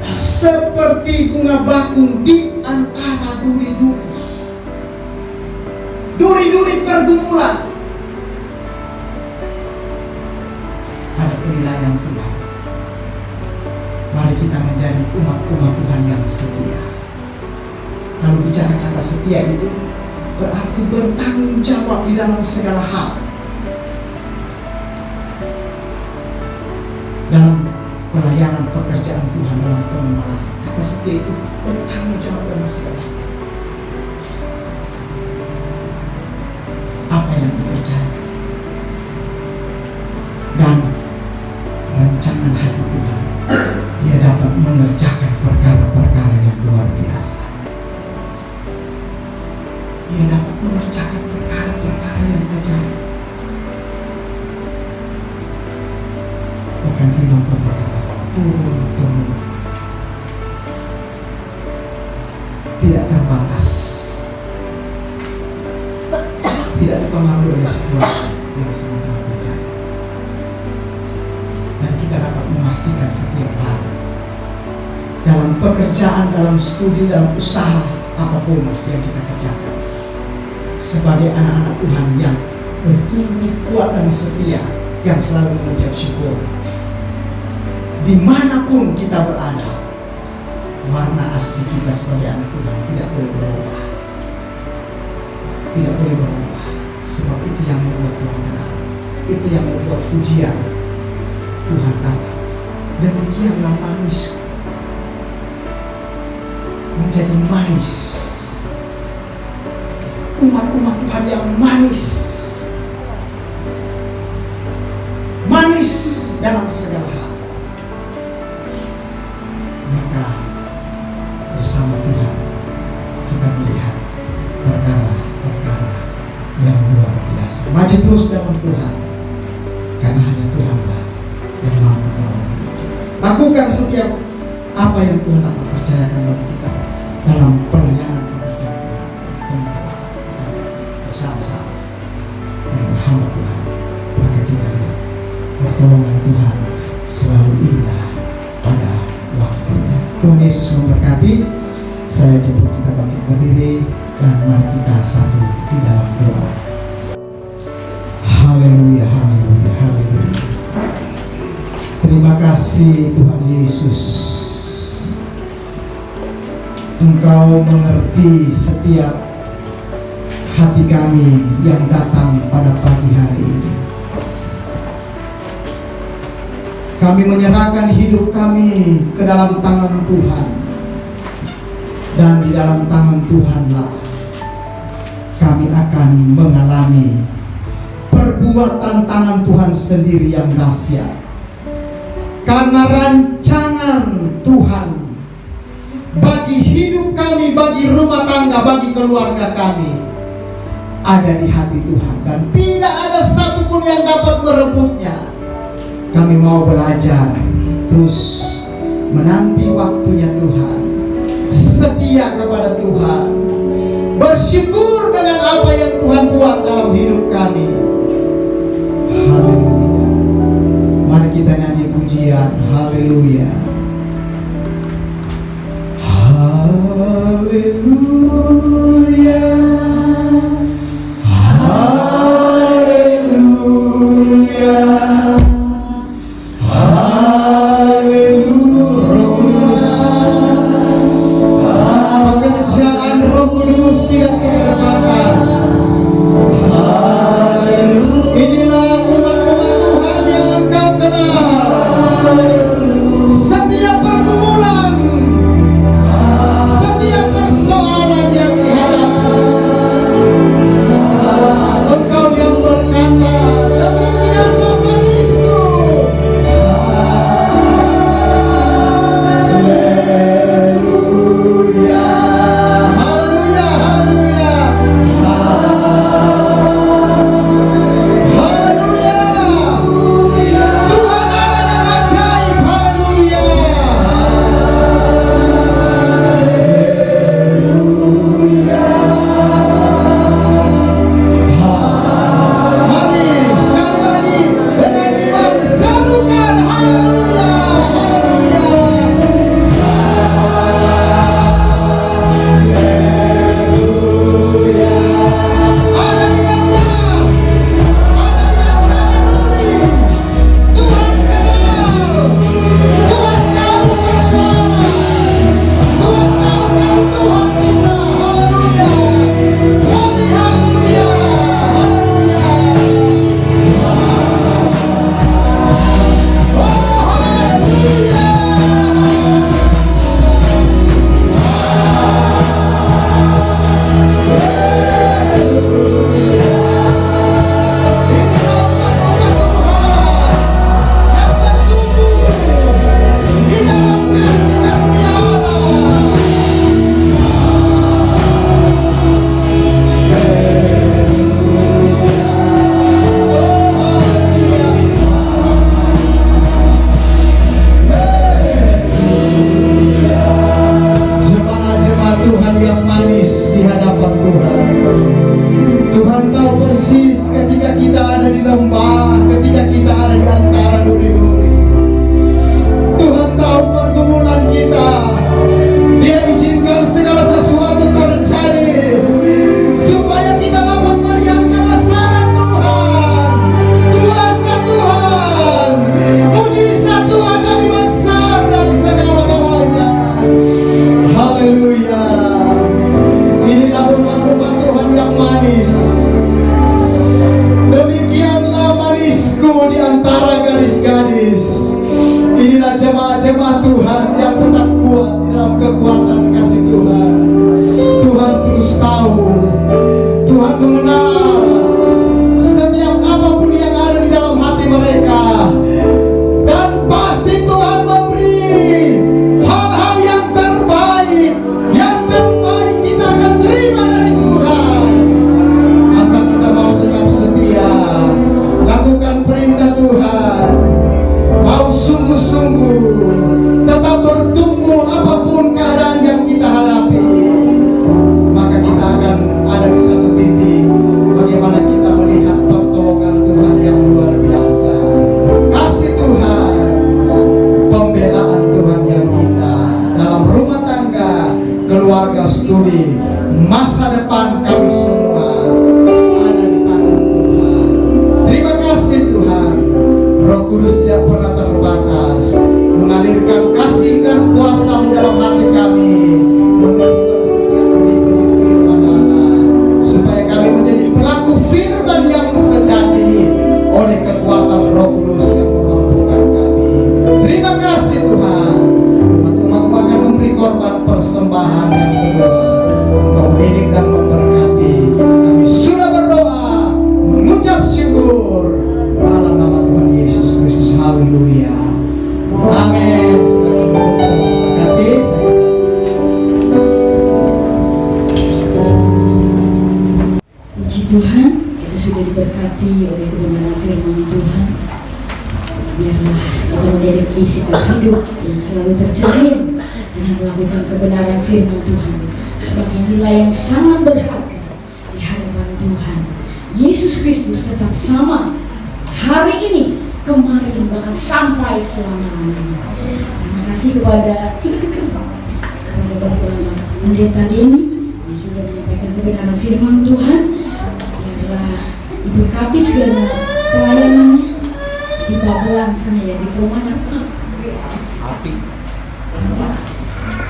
seperti bunga bakung di antara duri-duri. Duri-duri pergumulan. Ada penilaian Tuhan. Mari kita menjadi umat-umat Tuhan yang setia. Kalau bicara kata setia itu berarti bertanggung jawab di dalam segala hal. Dalam pelayanan pekerjaan Tuhan, dalam pengembalaan, kata setia itu bertanggung jawab dalam segala hal. Apa yang dipercaya dan rancangan hati Tuhan, dia dapat mengerjakan perkara-perkara yang luar biasa. Dia dapat mengerjakan perkara-perkara yang ajaib. Bahkan firman Tuhan berkata, turun-temurun, tidak terbatas, tidak dipengaruhi oleh situasi yang sementara terjadi. pastikan setiap hari dalam pekerjaan, dalam studi, dalam usaha apapun yang kita kerjakan, sebagai anak-anak Tuhan yang bertumbuh kuat dan setia, yang selalu mengucap syukur dimanapun kita berada. Warna asli kita sebagai anak Tuhan tidak boleh berubah, tidak boleh berubah, sebab itu yang membuat Tuhan benar, itu yang membuat pujian Tuhan datang. Demikianlah manis menjadi manis, umat-umat Tuhan yang manis, manis dalam segala hal. Maka bersama Tuhan kita melihat perkara-perkara yang luar biasa. Maju terus dalam Tuhan, karena hanya Tuhanlah yang mampu menolong. Lakukan setiap apa yang Tuhan akan percayakan bagi kita dalam pelayanan pekerjaan Tuhan, bersama-sama dengan hamba Tuhan. Maka kita lihat pertolongan Tuhan selalu indah pada waktunya. Tuhan Yesus memberkati. Saya jemput kita bangkit berdiri dan mari kita satu di dalam doa. Haleluya, haleluya, haleluya. Terima kasih Tuhan Yesus, Engkau mengerti setiap hati kami yang datang pada pagi hari ini. Kami menyerahkan hidup kami ke dalam tangan Tuhan, dan di dalam tangan Tuhanlah kami akan mengalami perbuatan tangan Tuhan sendiri yang dahsyat. Karena rancangan Tuhan bagi hidup kami, bagi rumah tangga, bagi keluarga kami ada di hati Tuhan, dan tidak ada satupun yang dapat merebutnya. Kami mau belajar terus menanti waktunya Tuhan, setia kepada Tuhan, bersyukur dengan apa yang Tuhan buat dalam hidup kami. Haleluya. Mari kita nyanyi pujian haleluya. Haleluya. Haleluya. Pekerjaan Roh Kudus tidak terbatas. Inilah umat-umat Tuhan yang Engkau kenal. Setiap pergumulan, setiap persoalan yang dihadapi, keluarga studi, masa depan kami semua ada di tangan Tuhan. Terima kasih Tuhan. Roh Kudus tidak pernah terbatas, mengalirkan kasih dan kuasa-Mu dalam hati kami, menunjukkan setiap ribu firman Allah, supaya kami menjadi pelaku firman yang sejati oleh kekuatan Roh Kudus yang memampukan kami. Terima kasih Tuhan. Umat-umat-Mu akan memberi korban persembahan yang benar. Engkau didik dan memberkati. Kami sudah berdoa, mengucap syukur dalam nama Tuhan Yesus Kristus. Haleluya. Amin. Silakan memberkati. Puji Tuhan, kita sudah diberkati oleh kebenaran firman Tuhan. Biarlah kita memiliki sikap hidup yang selalu tercermin dengan melakukan kebenaran firman Tuhan sebagai nilai yang sangat berharga di hadapan Tuhan. Yesus Kristus tetap sama hari ini, kemarin, bahkan sampai selama-lamanya. Terima kasih kepada Bapak Pendeta Denny yang sudah menyampaikan kebenaran firman Tuhan. Biarlah diberkati segala pelayanannya di Babelan sana ya, di perumahan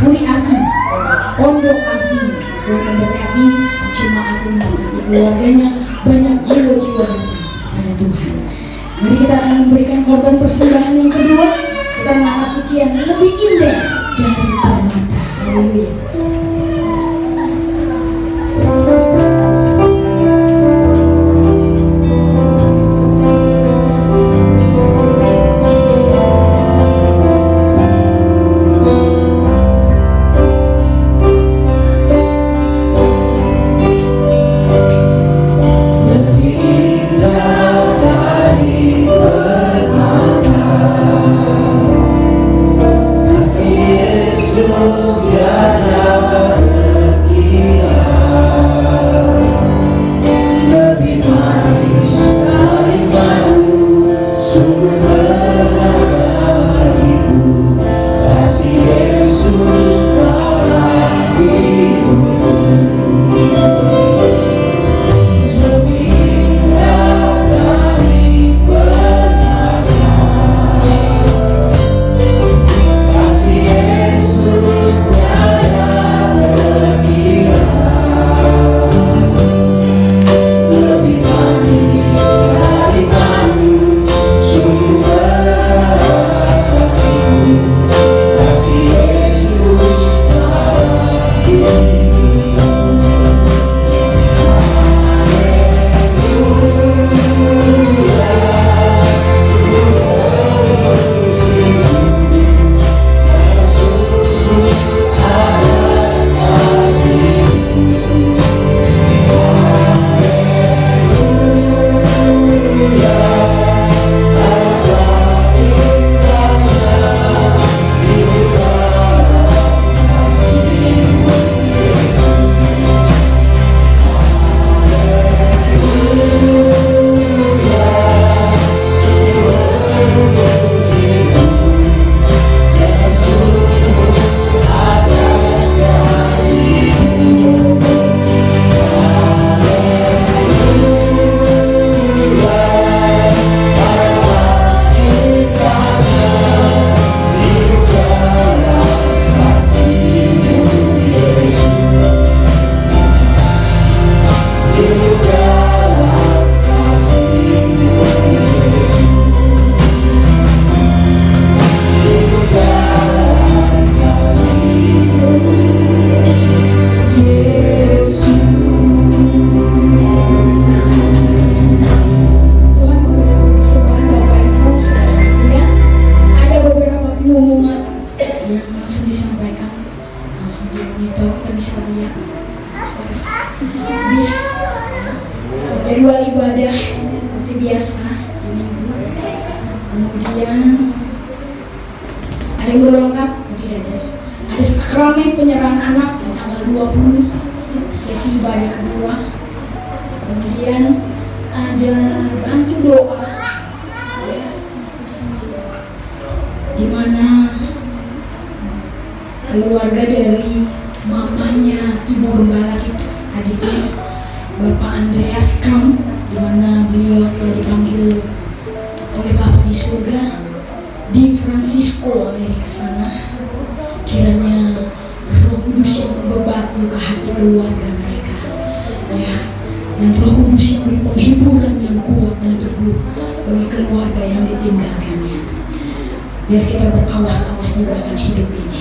Puri Api, Pondok Api, Pondok Api, jemaat yang memberkati keluarganya, banyak jiwa-jiwa pada Tuhan. Mari kita akan memberikan korban persembahan yang kedua. Kita mengangkat pujian lebih indah dari permata. Haleluya. jadwal ibadah seperti biasa di minggu. Kemudian ada yang baru lengkap, ada sakramen penyerahan anak di tanggal 20, sesi ibadah kedua. Kemudian ada bantu doa, di mana keluarga dari mamanya Ibu Gembala kita, adiknya Bapak Andreas Kam, di mana beliau telah dipanggil oleh Bapak di surga di Francisco, Amerika sana. Kiranya Roh Kudus yang berbatu ke hati keluarga mereka, ya, dan Roh Kudus yang beri penghiburan yang kuat dan teguh bagi keluarga yang ditinggalkannya. Biar kita berawas-awas juga akan hidup ini.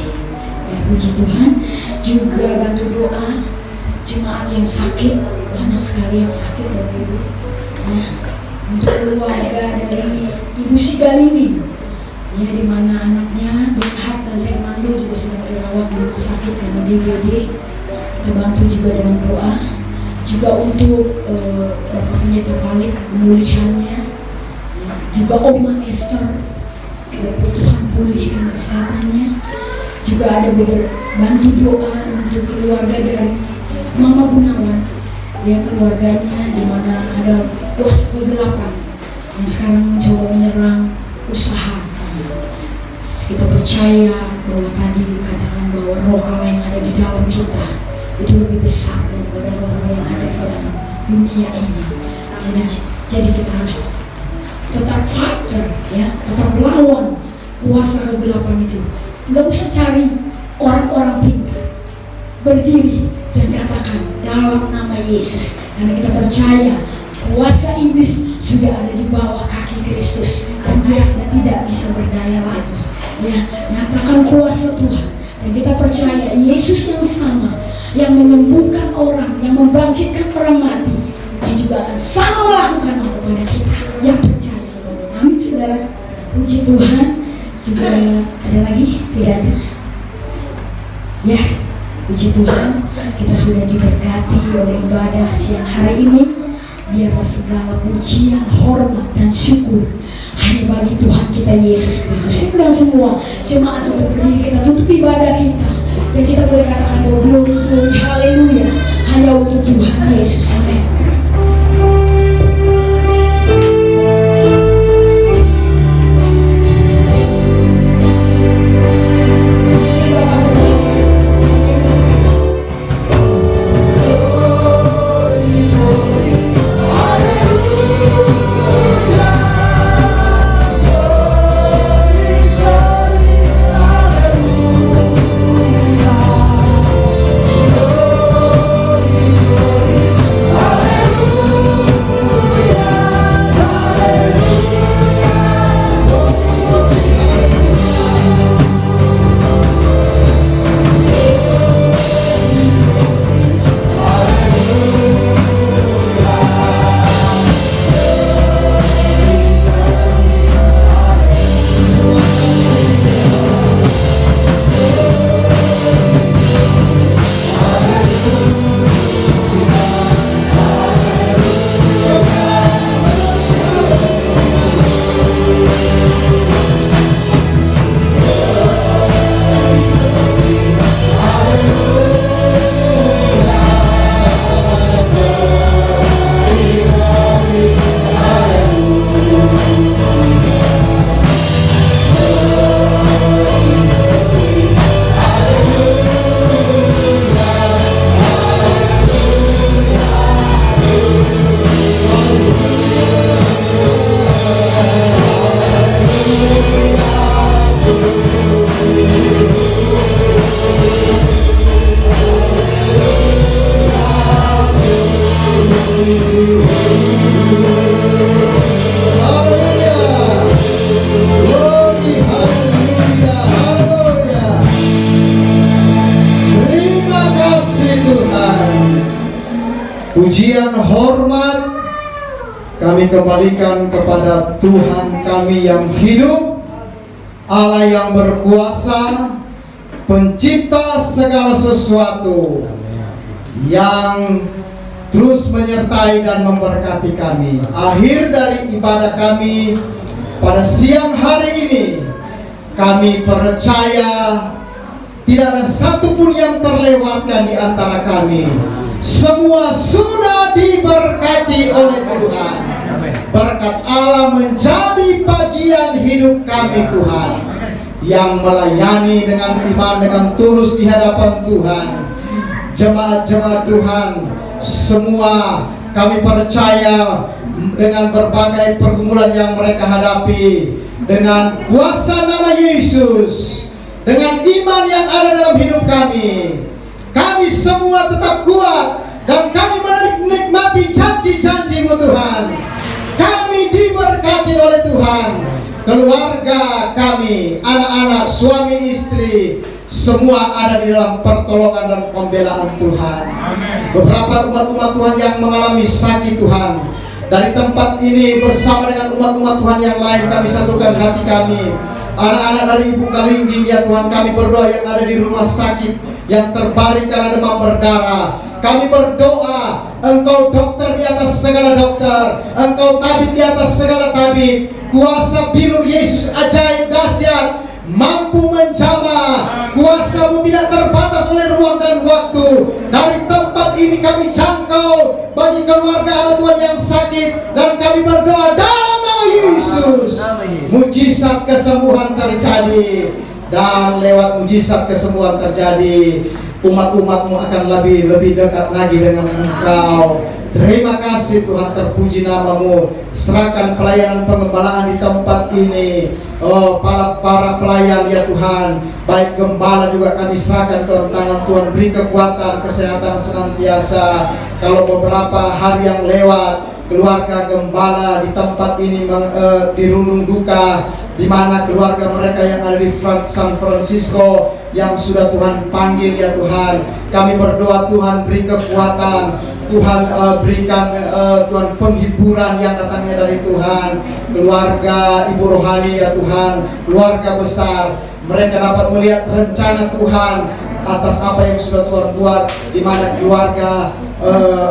Ya, puji Tuhan. Juga bantu doa jemaat yang sakit, banyak sekali yang sakit Bapak Ibu. Ya, untuk keluarga dari Ibu Sigalini, ya, di mana anaknya Benhat dan Fernando juga sedang dirawat di rumah sakit karena DBD. Kita bantu juga dengan doa. Juga untuk Bapak Pendeta Palik pemulihannya, ya, juga Oma Esther, Tuhan pulihkan kesehatannya. Juga ada bantu doa untuk keluarga dari Mama Gunawan, ya, keluarganya di mana ada kuasa kegelapan yang sekarang mencoba menyerang usaha. Kita percaya bahwa tadi dikatakan bahwa roh Allah yang ada di dalam kita itu lebih besar daripada roh yang ada di dalam dunia ini. Jadi kita harus tetap fighter, ya, tetap melawan kuasa kegelapan itu. Nggak usah cari orang-orang pintar, berdiri dan katakan dalam nama Yesus, karena kita percaya kuasa iblis sudah ada di bawah kaki Kristus dan dia sudah tidak bisa berdaya lagi. Ya, nyatakan kuasa Tuhan dan kita percaya Yesus yang sama yang menyembuhkan orang, yang membangkitkan orang mati, dia juga akan sama melakukannya kepada kita yang percaya kepada. Amin, saudara. Puji Tuhan. Juga ada lagi? Tidak ada. Ya, puji Tuhan, kita sudah diberkati oleh ibadah siang hari ini. Biarlah segala pujian, hormat, dan syukur hanya bagi Tuhan kita Yesus Kristus. Saya bilang semua jemaat untuk berdiri, kita tutup ibadah kita dan kita boleh katakan bahwa glory, glory, haleluya hanya untuk Tuhan Yesus. Amin. Pujian hormat kami kembalikan kepada Tuhan kami yang hidup, Allah yang berkuasa, pencipta segala sesuatu, yang terus menyertai dan memberkati kami. Akhir dari ibadah kami pada siang hari ini, kami percaya tidak ada satupun yang terlewatkan di antara kami. Semua sudah diberkati oleh Tuhan. Berkat Allah menjadi bagian hidup kami, Tuhan, yang melayani dengan iman, dengan tulus di hadapan Tuhan. jemaat-jemaat Tuhan semua, kami percaya dengan berbagai pergumulan yang mereka hadapi, dengan kuasa nama Yesus, dengan iman yang ada dalam hidup kami semua tetap kuat dan kami menikmati janji-janji-Mu Tuhan. Kami diberkati oleh Tuhan, keluarga kami, anak-anak, suami, istri, semua ada di dalam pertolongan dan pembelaan Tuhan. Beberapa umat-umat Tuhan yang mengalami sakit Tuhan, dari tempat ini bersama dengan umat-umat Tuhan yang lain kami satukan hati kami. Anak-anak dari Ibu Kalingging ya Tuhan, kami berdoa yang ada di rumah sakit, yang terbaring karena demam berdarah. Kami berdoa, Engkau dokter di atas segala dokter, Engkau tabib di atas segala tabib. Kuasa bilur Yesus ajaib dahsyat, mampu menjamah. Kuasa-Mu tidak terbatas oleh ruang dan waktu. Dari tempat ini kami jangkau bagi keluarga anak Tuhan yang sakit, dan kami berdoa dalam nama Yesus, mujizat kesembuhan terjadi. Dan lewat mujizat kesembuhan terjadi, umat-umat-Mu akan lebih dekat lagi dengan Engkau. Terima kasih Tuhan, terpuji nama-Mu. Serahkan pelayanan pengembalaan di tempat ini. Oh, para pelayan ya Tuhan, baik gembala juga kami serahkan ke dalam tangan Tuhan. Beri kekuatan, kesehatan senantiasa. Kalau beberapa hari yang lewat, keluarga gembala di tempat ini dirundung duka, di mana keluarga mereka yang ada di San Francisco yang sudah Tuhan panggil ya Tuhan. Kami berdoa Tuhan beri kekuatan, Tuhan berikan Tuhan penghiburan yang datangnya dari Tuhan. Keluarga Ibu Rohani ya Tuhan, keluarga besar, mereka dapat melihat rencana Tuhan atas apa yang sudah Tuhan buat, di mana keluarga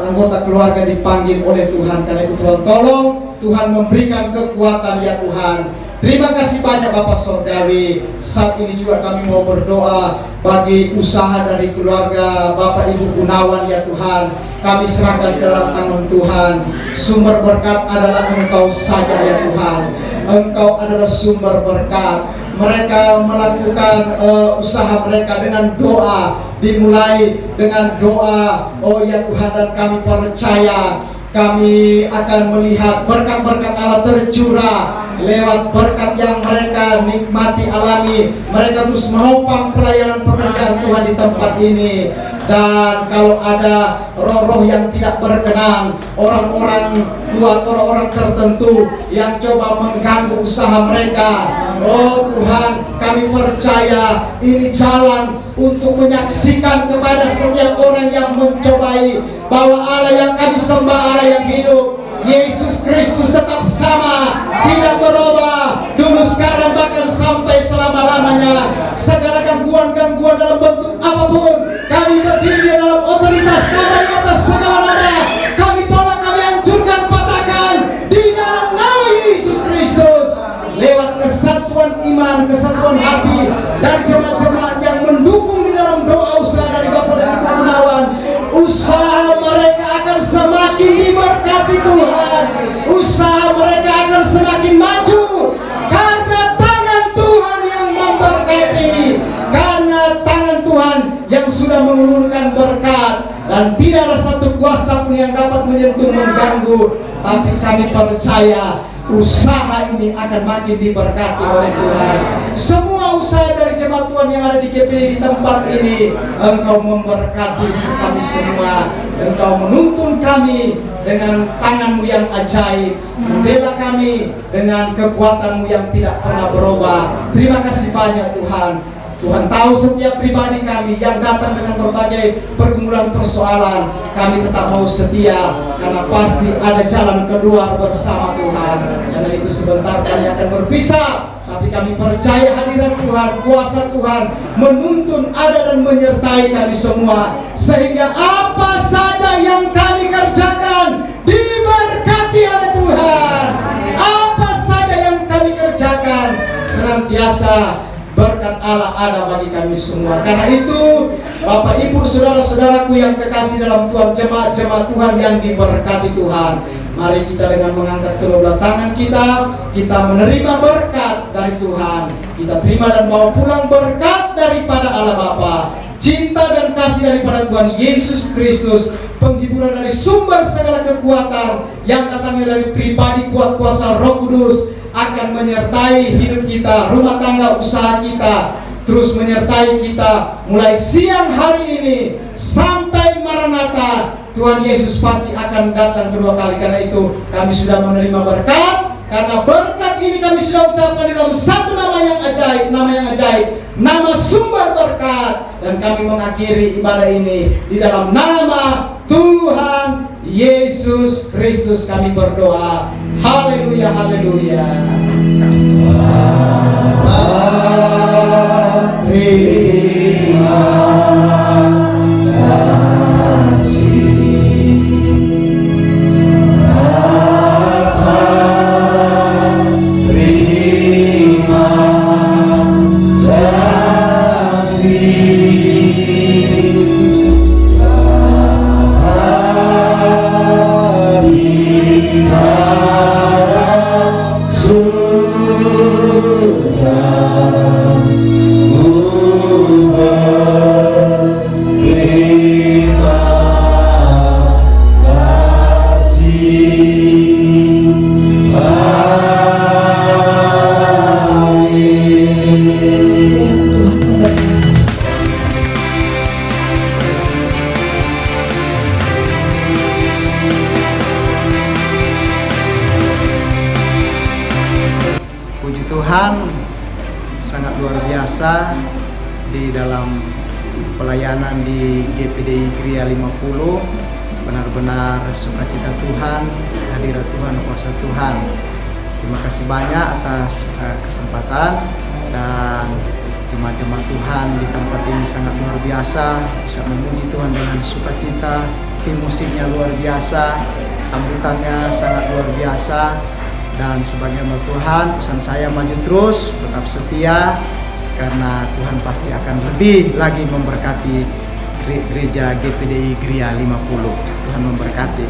anggota keluarga dipanggil oleh Tuhan. Karena itu Tuhan tolong, Tuhan memberikan kekuatan ya Tuhan. Terima kasih banyak Bapak Sorgawi. Saat ini juga kami mau berdoa bagi usaha dari keluarga Bapak Ibu Gunawan ya Tuhan. Kami serahkan ke dalam tangan Tuhan. Sumber berkat adalah Engkau saja ya Tuhan. Engkau adalah sumber berkat. Mereka melakukan usaha mereka dengan doa, dimulai dengan doa. Oh ya Tuhan, dan kami percaya kami akan melihat berkat-berkat Allah tercurah lewat berkat yang mereka nikmati alami. Mereka terus menopang pelayanan pekerjaan Tuhan di tempat ini. Dan kalau ada roh-roh yang tidak berkenan, orang-orang kuat, orang-orang tertentu yang coba mengganggu usaha mereka, oh Tuhan, kami percaya ini jalan untuk menyaksikan kepada setiap orang yang mencobai bahwa Allah yang kami sembah Allah yang hidup. Yesus Kristus tetap sama, tidak berubah, dulu sekarang bahkan sampai selama-lamanya. Segala gangguan-gangguan dalam bentuk apapun, kami berdiri dalam otoritas nama di atas segala nama. Kami tolak, kami hancurkan, patahkan di dalam nama Yesus Kristus. Lewat kesatuan iman, kesatuan hati dan jemaat-jemaat yang mendukung di dalam doa usaha dari Bapak dan Ibu Gunawan, usaha mereka akan semakin diberkati Tuhan. Usaha mereka akan semakin maju karena tangan Tuhan yang memberkati, karena tangan Tuhan yang sudah mengulurkan berkat. Dan tidak ada satu kuasa pun yang dapat menyentuh, mengganggu. Tapi kami percaya usaha ini akan makin diberkati oleh Tuhan. Semua usaha dari jemaat Tuhan yang ada di GPD di tempat ini, Engkau memberkati kami semua. Engkau menuntun kami dengan tangan-Mu yang ajaib, membela kami dengan kekuatan-Mu yang tidak pernah berubah. Terima kasih banyak Tuhan. Tuhan tahu setiap pribadi kami yang datang dengan berbagai pergumulan persoalan. Kami tetap mau setia, karena pasti ada jalan kedua bersama Tuhan. Karena itu sebentar kami akan berpisah, tapi kami percaya hadirat Tuhan, kuasa Tuhan menuntun ada dan menyertai kami semua, sehingga apa saja yang kami kerjakan diberkati oleh Tuhan. Apa saja yang kami kerjakan senantiasa berkat Allah ada bagi kami semua. Karena itu Bapak Ibu saudara-saudaraku yang kekasih dalam Tuhan, jemaat-jemaat Tuhan yang diberkati Tuhan, mari kita dengan mengangkat kedua belah tangan kita menerima berkat dari Tuhan. Kita terima dan bawa pulang berkat daripada Allah Bapa, cinta dan kasih daripada Tuhan Yesus Kristus, penghiburan dari sumber segala kekuatan yang datangnya dari pribadi kuat kuasa Roh Kudus akan menyertai hidup kita, rumah tangga, usaha kita, terus menyertai kita mulai siang hari ini sampai Maranatha. Tuhan Yesus pasti akan datang kedua kali. Karena itu kami sudah menerima berkat. Karena berkat ini kami sudah ucapkan di dalam satu nama yang ajaib, nama sumber berkat. Dan kami mengakhiri ibadah ini di dalam nama Tuhan Yesus Kristus kami berdoa. Haleluya, haleluya. Puji Tuhan, sangat luar biasa di dalam pelayanan di GPDI Gria 50. Benar-benar sukacita Tuhan, hadirat Tuhan, kuasa Tuhan. Terima kasih banyak atas kesempatan, dan jemaat-jemaat Tuhan di tempat ini sangat luar biasa, bisa memuji Tuhan dengan sukacita. Tim musiknya luar biasa, sambutannya sangat luar biasa. Dan sebagai hamba Tuhan, pesan saya maju terus, tetap setia, karena Tuhan pasti akan lebih lagi memberkati gereja GPDI Gria 50. Tuhan memberkati.